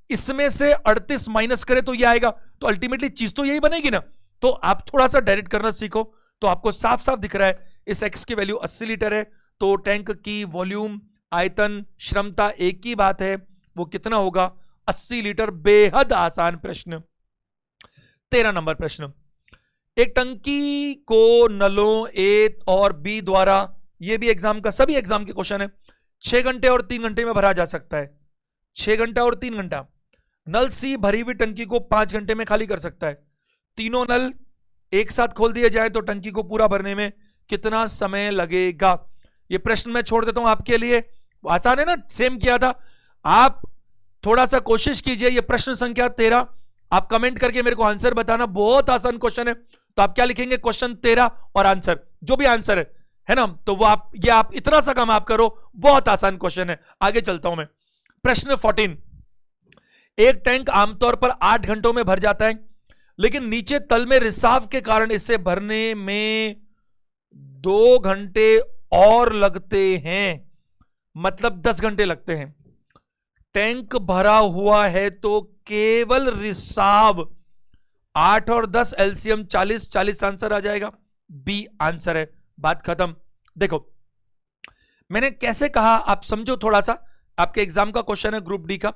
S1: इसमें से 38 माइनस करें तो ये आएगा, तो अल्टीमेटली चीज तो यही बनेगी ना। तो आप थोड़ा सा डायरेक्ट करना सीखो, तो आपको साफ साफ दिख रहा है इस x की वैल्यू 80 लीटर है, तो टैंक की वॉल्यूम, आयतन, क्षमता एक ही बात है, वो कितना होगा? 80 लीटर। बेहद आसान प्रश्न। 13 नंबर प्रश्न। एक टंकी को नलों ए और बी द्वारा, ये भी एग्जाम का, सभी एग्जाम के क्वेश्चन है, 6 घंटे और 3 घंटे में भरा जा सकता है। 6 घंटा और 3 घंटा। नल सी भरी हुई टंकी को 5 घंटे में खाली कर सकता है। तीनों नल एक साथ खोल दिए जाए तो टंकी को पूरा भरने में कितना समय लगेगा? ये प्रश्न मैं छोड़ देता हूं आपके लिए, आसान है ना, सेम किया था। आप थोड़ा सा कोशिश कीजिए। ये प्रश्न संख्या 13, आप कमेंट करके मेरे को आंसर बताना। बहुत आसान क्वेश्चन है, तो आप क्या लिखेंगे? क्वेश्चन 13 और आंसर, जो भी आंसर है ना, तो वो आप इतना सा काम आप करो, बहुत आसान क्वेश्चन है। आगे चलता हूं मैं। प्रश्न 14। एक टैंक आमतौर पर 8 घंटों में भर जाता है, लेकिन नीचे तल में रिसाव के कारण इसे भरने में 2 घंटे और लगते हैं, मतलब 10 घंटे लगते हैं। टैंक भरा हुआ है तो केवल रिसाव 8 और 10 एलसीएम 40 आंसर आ जाएगा। बी आंसर है, बात खत्म। देखो मैंने कैसे कहा, आप समझो थोड़ा सा, आपके एग्जाम का क्वेश्चन है ग्रुप डी का।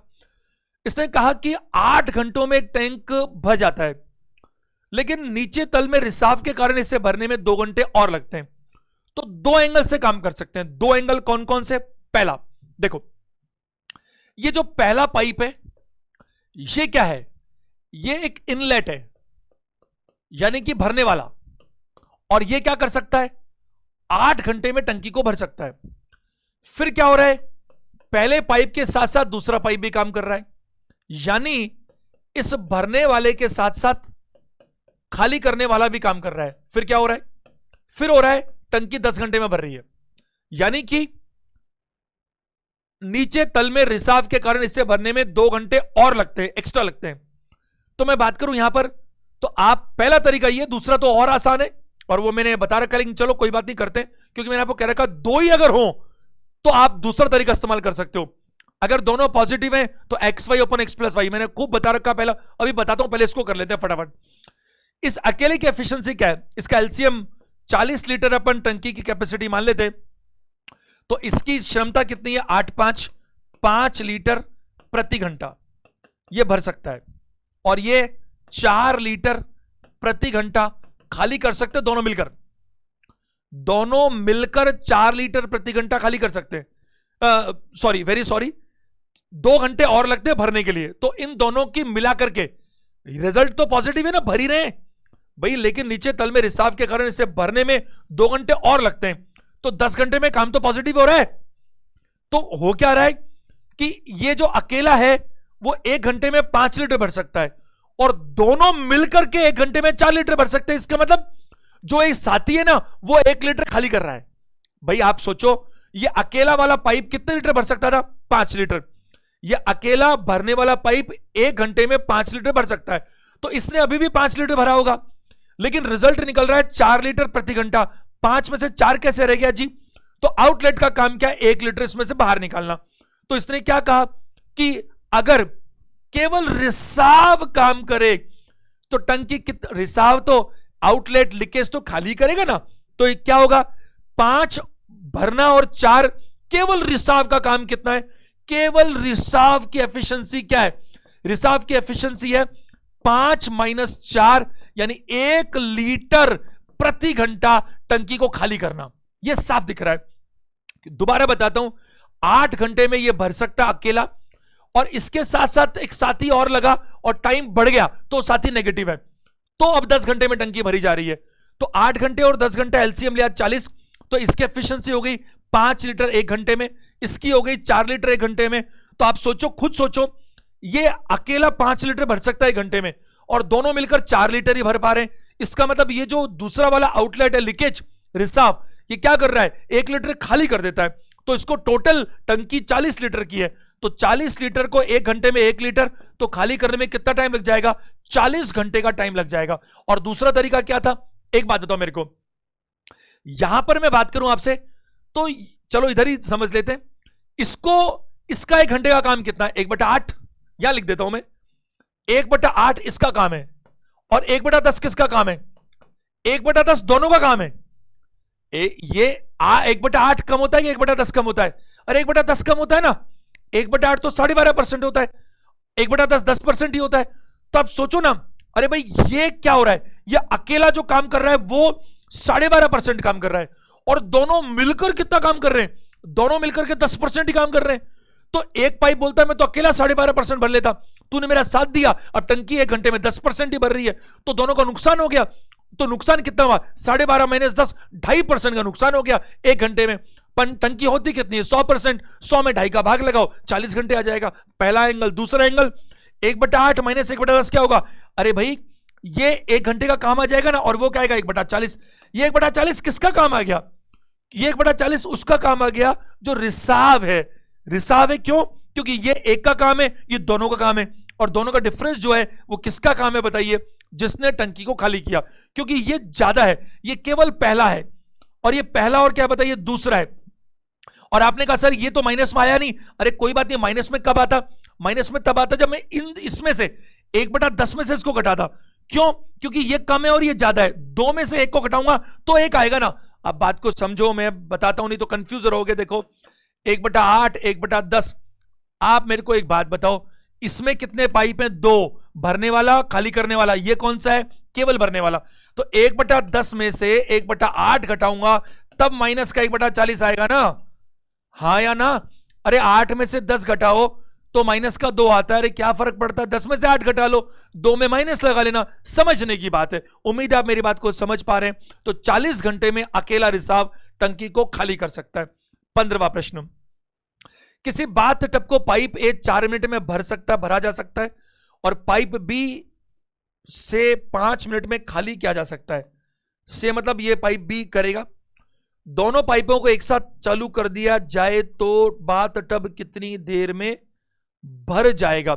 S1: इसने कहा कि 8 घंटों में एक टैंक भर जाता है, लेकिन नीचे तल में रिसाव के कारण इसे भरने में 2 घंटे और लगते हैं। तो 2 एंगल से काम कर सकते हैं। 2 एंगल कौन कौन से? पहला देखो, ये जो पहला पाइप है ये क्या है? ये एक इनलेट है, यानी कि भरने वाला, और ये क्या कर सकता है? 8 घंटे में टंकी को भर सकता है। फिर क्या हो रहा है? पहले पाइप के साथ साथ दूसरा पाइप भी काम कर रहा है, यानी इस भरने वाले के साथ साथ खाली करने वाला भी काम कर रहा है। फिर क्या हो रहा है? फिर हो रहा है टंकी 10 घंटे में भर रही है, यानी कि नीचे तल में रिसाव के कारण इसे भरने में 2 घंटे और लगते हैं, एक्स्ट्रा लगते हैं। तो मैं बात करूं यहां पर, तो आप पहला तरीका ये, दूसरा तो और आसान है और वो मैंने बता रखा, लेकिन चलो कोई बात नहीं करते, क्योंकि मैंने आपको कह रखा 2 ही अगर हो तो आप दूसरा तरीका इस्तेमाल कर सकते हो। अगर दोनों पॉजिटिव हैं तो एक्स वाई अपन एक्स प्लस वाई, मैंने खूब बता रखा पहला, अभी बताता हूं, पहले इसको कर लेते हैं फटाफट। इस अकेले की एफिशिएंसी क्या है? इसका एलसीएम 40 लीटर अपन टंकी की कैपेसिटी मान लेते, तो इसकी क्षमता कितनी है? 5 लीटर प्रति घंटा ये भर सकता है, और ये 4 लीटर प्रति घंटा खाली कर सकते हैं। दोनों मिलकर 4 लीटर प्रति घंटा खाली कर सकते हैं। सॉरी, वेरी सॉरी, 2 घंटे और लगते हैं भरने के लिए। तो इन दोनों की मिलाकर के रिजल्ट तो पॉजिटिव है ना, भर ही रहे हैं भाई, लेकिन नीचे तल में रिसाव के कारण इसे भरने में 2 घंटे और लगते हैं, तो 10 घंटे में काम तो पॉजिटिव हो रहा है। तो हो क्या रहा है कि ये जो अकेला है वो 1 घंटे में 5 लीटर भर सकता है, और दोनों मिलकर के 1 घंटे में 4 लीटर भर सकते हैं। इसका मतलब जो एक साथी है ना, वो 1 लीटर खाली कर रहा है। भाई आप सोचो, ये अकेला वाला पाइप कितने लीटर भर सकता था? 5 लीटर। ये अकेला भरने वाला पाइप 1 घंटे में 5 लीटर भर सकता है, तो इसने अभी भी 5 लीटर भरा होगा, लेकिन रिजल्ट निकल रहा है 4 लीटर प्रति घंटा। 5 में से 4 कैसे रह गया जी? तो आउटलेट का काम क्या है? 1 लीटर इसमें से बाहर निकालना। तो इसने क्या कहा कि अगर केवल रिसाव काम करे तो टंकी रिसाव तो आउटलेट लीकेज तो खाली करेगा ना, तो क्या होगा? 5 भरना और 4 केवल रिसाव का काम कितना है? केवल रिसाव की एफिशिएंसी क्या है? रिसाव की एफिशिएंसी है 5 माइनस 4, यानी 1 लीटर प्रति घंटा टंकी को खाली करना। यह साफ दिख रहा है। दोबारा बताता हूं, 8 घंटे में ये भर सकता अकेला, और इसके साथ साथ एक साथी और लगा और टाइम बढ़ गया तो साथी नेगेटिव है, तो अब 10 घंटे में टंकी भरी जा रही है। तो 8 घंटे और 10 घंटे एलसीएम लिया 40, तो इसकी एफिशिएंसी हो गई 5 लीटर 1 घंटे में, इसकी हो गई 4 लीटर 1 घंटे में। तो आप सोचो, खुद सोचो, ये अकेला 5 लीटर भर सकता है 1 घंटे में और दोनों मिलकर 4 लीटर ही भर पा रहे हैं। इसका मतलब ये जो दूसरा वाला आउटलेट है, लीकेज, रिसाव, ये क्या कर रहा है, 1 लीटर खाली कर देता है। तो इसको टोटल टंकी 40 लीटर की है, तो 40 लीटर को 1 घंटे में 1 लीटर तो खाली करने में कितना टाइम लग जाएगा, 40 घंटे का टाइम लग जाएगा। और दूसरा तरीका क्या था, एक बात बताओ मेरे को, यहां पर मैं बात करूं आपसे तो चलो इधर ही समझ लेते हैं इसको। इसका 1 घंटे का काम कितना है, 1/8, यहां लिख देता हूं मैं, 1/8 इसका काम है, और 1/10 किसका काम है, 1/10 दोनों का काम है। ये 1/8 कम होता है कि 1/10 कम होता है, अरे 1/10 कम होता है ना, 1/8 तो 12.5% होता है, 1/10 10% ही होता है। तो आप सोचो ना, अरे भाई ये क्या हो रहा है, ये अकेला जो काम कर रहा है वो 12.5% काम कर रहा है, और दोनों मिलकर कितना काम कर रहे हैं, दोनों मिलकर के 10% ही काम कर रहे हैं। तो एक पाइप बोलता है मैं तो अकेला 12.5% भर लेता, तूने मेरा साथ दिया, अब टंकी 1 घंटे में 10% ही भर रही है, तो दोनों का नुकसान हो गया। तो नुकसान कितना हुआ, 12.5 - 10, 2.5% का नुकसान हो गया 1 घंटे में। टंकी होती कितनी है, 100%, 100 में 2.5 का भाग लगाओ, 40 घंटे आ जाएगा। पहला एंगल। दूसरा एंगल, 1/8 - 1/10 क्या होगा, अरे भाई ये 1 घंटे का काम आ जाएगा ना, और वो क्या आएगा 1/40। ये 1/40 किसका काम आ गया, ये 1/40 उसका काम आ गया जो रिसाव है। रिसाव है क्यों, क्योंकि ये एक का काम है, ये दोनों का काम है, और दोनों का डिफरेंस जो है वो किसका काम है बताइए, जिसने टंकी को खाली किया। क्योंकि ये ज्यादा है, ये केवल पहला है, और ये पहला और क्या बताइए दूसरा है। और आपने कहा सर ये तो माइनस में आया नहीं, अरे कोई बात नहीं, माइनस में कब आता, माइनस में तब आता जब मैं इसमें से 1/10 में से इसको घटाता। क्यों, क्योंकि ये कम है और ये ज्यादा है, 2 में से 1 को घटाऊंगा तो 1 आएगा ना। अब बात को समझो, मैं बताता हूं नहीं तो कंफ्यूज रहोगे। देखो 1/8 1/10, आप मेरे को एक बात बताओ, इसमें कितने पाइप हैं, 2, भरने वाला खाली करने वाला, ये कौन सा है, केवल भरने वाला। तो 1/10 में से 1/8 घटाऊंगा तब माइनस का 1/40 आएगा ना, हाँ या ना। अरे 8 में से 10 घटाओ तो माइनस का 2 आता है, अरे क्या फर्क पड़ता है, 10 में से 8 घटा लो, 2 में माइनस लगा लेना, समझने की बात है। उम्मीद है आप मेरी बात को समझ पा रहे हैं। तो 40 घंटे में अकेला रिसाव टंकी को खाली कर सकता है। 15वां प्रश्न, किसी बाथ टब को पाइप ए 4 मिनट में भरा जा सकता है, और पाइप बी से 5 मिनट में खाली किया जा सकता है। से मतलब ये पाइप बी करेगा, दोनों पाइपों को एक साथ चालू कर दिया जाए तो बाथ टब कितनी देर में भर जाएगा।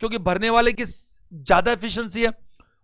S1: क्योंकि भरने वाले की ज्यादा एफिशिएंसी है,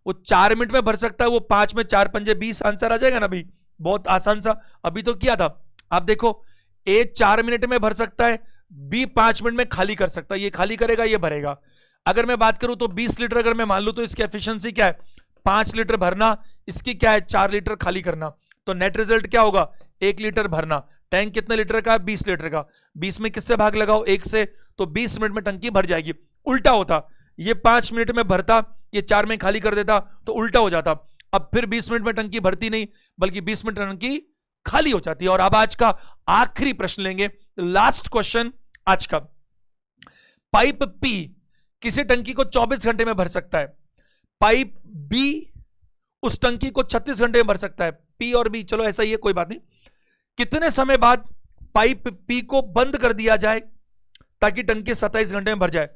S1: वो 4 मिनट में भर सकता है, वो 5 में 4 पंजे 20 आंसर आ जाएगा ना भाई, बहुत आसान सा। अभी तो किया था, आप देखो ए 4 मिनट में भर सकता है, बी 5 मिनट में खाली कर सकता है, ये खाली करेगा ये भरेगा। अगर मैं बात करूं तो 20 लीटर अगर मैं मान लूं तो इसकी एफिशिएंसी क्या है, 5 लीटर भरना, इसकी क्या है 4 लीटर खाली करना। तो नेट रिजल्ट क्या होगा, 1 लीटर भरना। टैंक कितने लीटर का है, 20 लीटर का, 20 में किससे भाग लगाओ, 1 से, तो 20 मिनट में टंकी भर जाएगी। उल्टा होता, ये 5 मिनट में भरता, ये 4 में खाली कर देता, तो उल्टा हो जाता। अब फिर 20 मिनट में टंकी भरती नहीं, बल्कि 20 मिनट में टंकी खाली हो जाती है। और अब आज का आखिरी प्रश्न लेंगे, लास्ट क्वेश्चन आज का। पाइप पी किसी टंकी को 24 घंटे में भर सकता है, पाइप बी उस टंकी को 36 घंटे में भर सकता है। पी और बी चलो ऐसा ही है, कोई बात नहीं। कितने समय बाद पाइप पी को बंद कर दिया जाए ताकि टंकी 27 घंटे में भर जाए।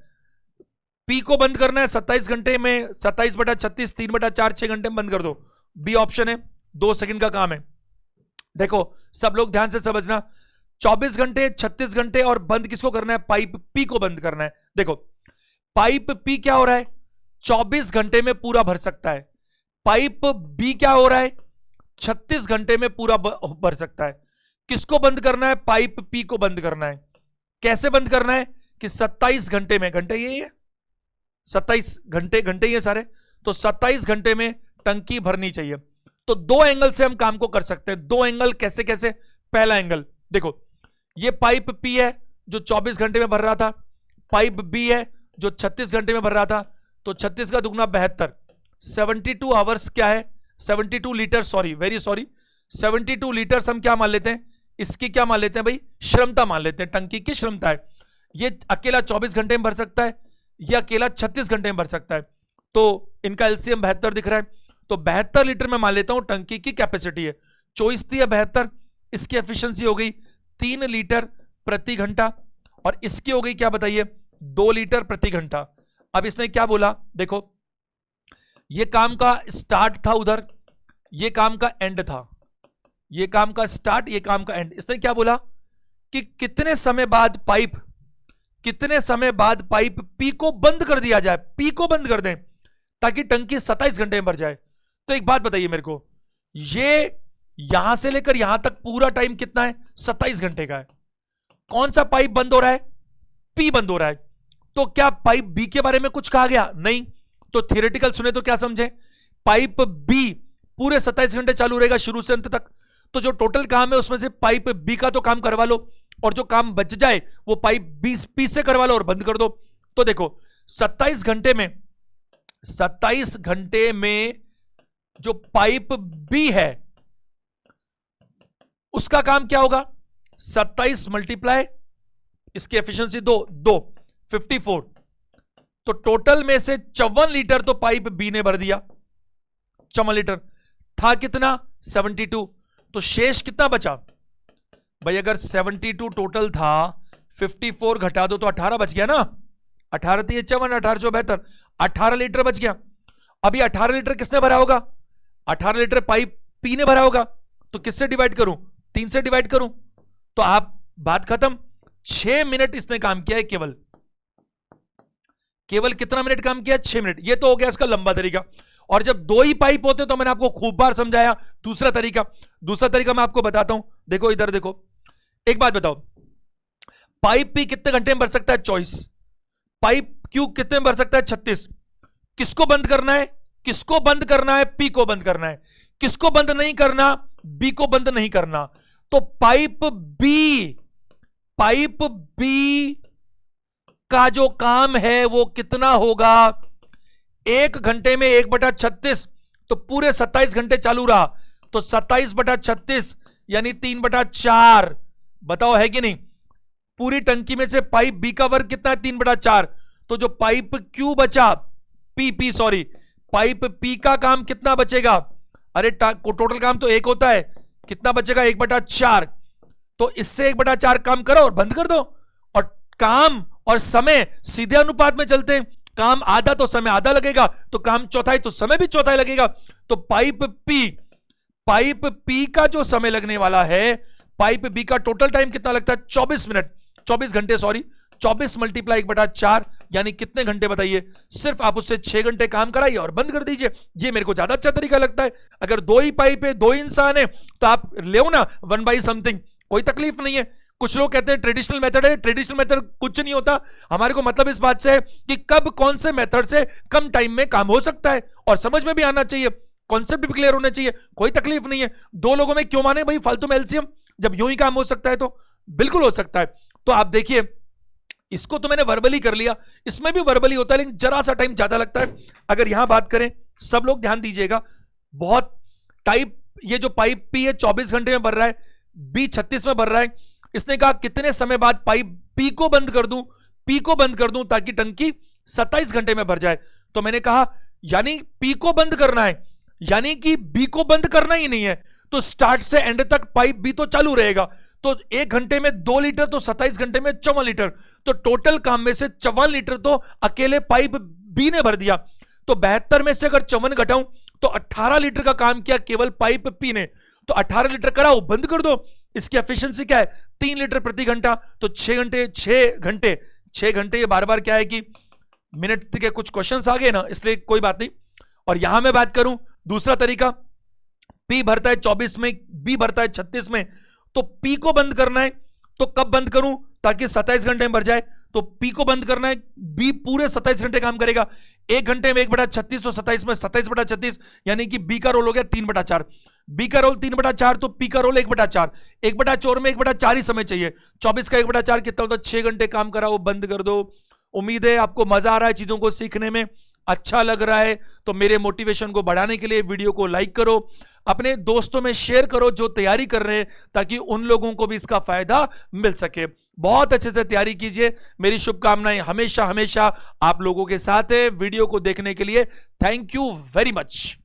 S1: पी को बंद करना है 27 घंटे में, 27/36 3/4 6 घंटे में बंद कर दो। बी ऑप्शन है, 2 सेकंड का काम है। देखो सब लोग ध्यान से समझना, 24 घंटे 36 घंटे और बंद किसको करना है, पाइप पी को बंद करना है। देखो पाइप पी क्या हो रहा है, 24 घंटे में पूरा भर सकता है। पाइप बी क्या हो रहा है, 36 घंटे में पूरा भर सकता है। किसको बंद करना है, पाइप पी को बंद करना है। कैसे बंद करना है कि 27 घंटे में, घंटे ये है 27 घंटे ये सारे, तो 27 घंटे में टंकी भरनी चाहिए। तो 2 एंगल से हम काम को कर सकते हैं। 2 एंगल कैसे कैसे, पहला एंगल देखो, ये पाइप पी है जो 24 घंटे में भर रहा था, पाइप बी है जो 36 घंटे में भर रहा था, तो 36 का दुगना 72, 72 आवर्स क्या है, 72 litre, sorry very sorry 72 litres हम क्या मान लेते हैं, इसकी क्या मान लेते हैं भाई, क्षमता मान लेते हैं, टंकी की क्षमता है। ये अकेला 24 घंटे में भर सकता है, ये अकेला 36 घंटे में भर सकता है। तो इनका एलसीएम 72 दिख रहा है, तो 72 लीटर में मान लेता हूं टंकी की कैपेसिटी है। 24 थी या 72, इसकी एफिशिएंसी हो गई 3 लीटर प्रति घंटा, और इसकी हो गई क्या बताइए, 2 लीटर प्रति घंटा। अब इसने क्या बोला, देखो ये काम का स्टार्ट था उधर, ये काम का एंड था, ये काम का स्टार्ट, ये काम का एंड। इसने क्या बोला कि कितने समय बाद पाइप पी को बंद कर दिया जाए, पी को बंद कर दें ताकि टंकी 27 घंटे में भर जाए। तो एक बात बताइए मेरे को, ये यहां से लेकर यहां तक पूरा टाइम कितना है, 27 घंटे का है। कौन सा पाइप बंद हो रहा है, पी बंद हो रहा है। तो क्या पाइप बी के बारे में कुछ कहा गया, नहीं। तो थियोरेटिकल सुने तो क्या समझे, पाइप बी पूरे 27 घंटे चालू रहेगा शुरू से अंत तक। तो जो टोटल काम है उसमें से पाइप बी का तो काम करवा लो, और जो काम बच जाए वो पाइप बी से करवा लो और बंद कर दो। तो देखो 27 घंटे में जो पाइप बी है उसका काम क्या होगा, 27 मल्टीप्लाई इसकी एफिशिएंसी 2 54। तो टोटल में से 54 लीटर तो पाइप बी ने भर दिया। 54 लीटर था कितना, 72। तो शेष कितना बचा भाई, अगर 72 टोटल था, 54 घटा दो तो 18 बच गया ना। 18 थी 54, 18 72, 18 लीटर बच गया। अब ये 18 लीटर किसने भरा होगा, 18 लीटर पाइप पी ने भरा होगा। तो किससे डिवाइड करूं, 3 से डिवाइड करूं, तो आप बात खत्म। 6 मिनट इसने काम किया है, केवल कितना मिनट काम किया, 6 मिनट। ये तो हो गया इसका लंबा तरीका। और जब 2 ही पाइप होते तो मैंने आपको खूब बार समझाया दूसरा तरीका मैं आपको बताता हूं। देखो इधर देखो, एक बात बताओ, पाइप पी कितने घंटे में भर सकता है, 24। पाइप क्यू कितने में भर सकता है, 36। किसको बंद करना है, पी को बंद करना है। किसको बंद नहीं करना, बी को बंद नहीं करना। तो पाइप बी का जो काम है वो कितना होगा, 1 घंटे में 1/36, तो पूरे 27 घंटे चालू रहा। तो 27/36 यानी 3/4। बताओ है कि नहीं। पूरी टंकी में से पाइप बी का वर्ग कितना है, 3/4। तो जो पाइप क्यू बचा, पाइप पी का काम कितना बचेगा, अरे टोटल काम तो 1 होता है, कितना बचेगा, 1/4। तो इससे 1/4 काम करो और बंद कर दो। और काम और समय सीधे अनुपात में चलते हैं। काम आधा तो समय आधा लगेगा, तो काम चौथाई तो समय भी चौथाई लगेगा। तो पाइप पी का जो समय लगने वाला है, पाइप बी का टोटल टाइम कितना लगता है, 24 मिनट, 24 घंटे 24 मल्टीप्लाई 1/4 यानी कितने घंटे बताइए। सिर्फ आप उससे 6 घंटे काम कराइए और बंद कर दीजिए। ये मेरे को ज्यादा अच्छा तरीका लगता है। अगर 2 ही पाइप है, 2 इंसान है, तो आप ले ना 1/समथिंग, कोई तकलीफ नहीं है। कुछ लोग कहते हैं ट्रेडिशनल मेथड है, ट्रेडिशनल मेथड कुछ नहीं होता। हमारे को मतलब इस बात से है कि कब कौन से मेथड से कम टाइम में काम हो सकता है, और समझ में भी आना चाहिए, कॉन्सेप्ट भी क्लियर होना चाहिए। कोई तकलीफ नहीं है। 2 लोगों में क्यों माने भाई फालतू में एलसीएम, जब यूं ही काम हो सकता है तो बिल्कुल हो सकता है। तो आप देखिए, इसको तो मैंने वर्बली कर लिया, इसमें भी वर्बली होता है, लेकिन जरा सा टाइम ज्यादा लगता है। अगर यहां बात करें, सब लोग ध्यान दीजिएगा, बहुत टाइप, ये जो पाइप पी है 24 घंटे में भर रहा है, बी 36 में भर रहा है। इसने कहा कितने समय बाद पाइप पी को बंद कर दूं ताकि टंकी 27 घंटे में भर जाए। तो मैंने कहा यानी पी को बंद करना है, यानी कि बी को बंद करना ही नहीं है। तो स्टार्ट से एंड तक पाइप बी तो चालू रहेगा। तो 1 घंटे में 2 लीटर, तो 27 घंटे में 54 लीटर। तो टोटल काम में से 54 लीटर तो अकेले पाइप बी ने भर दिया। तो 72 में से अगर 54 घटाऊं तो 18 लीटर का काम किया केवल पाइप पी ने। तो 18 लीटर कराओ, बंद कर दो। इसकी एफिशिएंसी क्या है, 3 लीटर प्रति घंटा। तो 6 घंटे ये बार बार क्या है कि मिनट के कुछ क्वेश्चंस आ गए ना, इसलिए कोई बात नहीं। और यहां मैं बात करूं दूसरा तरीका, पी भरता है 24 में, बी भरता है 36 में। तो पी को बंद करना है, तो कब बंद करूं ताकि 27 घंटे में भर जाए। तो पी को बंद करना है, बी पूरे 27 घंटे काम करेगा। 1 घंटे में 1/36 और 27 में 27/36 यानी कि बी का रोल हो गया 3/4। बी का रोल 3/4 तो पी का रोल 1/4। 1/4 में 1/4 ही समय चाहिए। 24 का 1/4 कितना होता है, 6 घंटे काम करा, वो बंद कर दो। उम्मीद है आपको मजा आ रहा है चीजों को सीखने में, अच्छा लग रहा है। तो मेरे मोटिवेशन को बढ़ाने के लिए वीडियो को लाइक करो। अपने दोस्तों में शेयर करो जो तैयारी कर रहे हैं, ताकि उन लोगों को भी इसका फायदा मिल सके। बहुत अच्छे से तैयारी कीजिए। मेरी शुभकामनाएं हमेशा हमेशा आप लोगों के साथ है। वीडियो को देखने के लिए थैंक यू वेरी मच।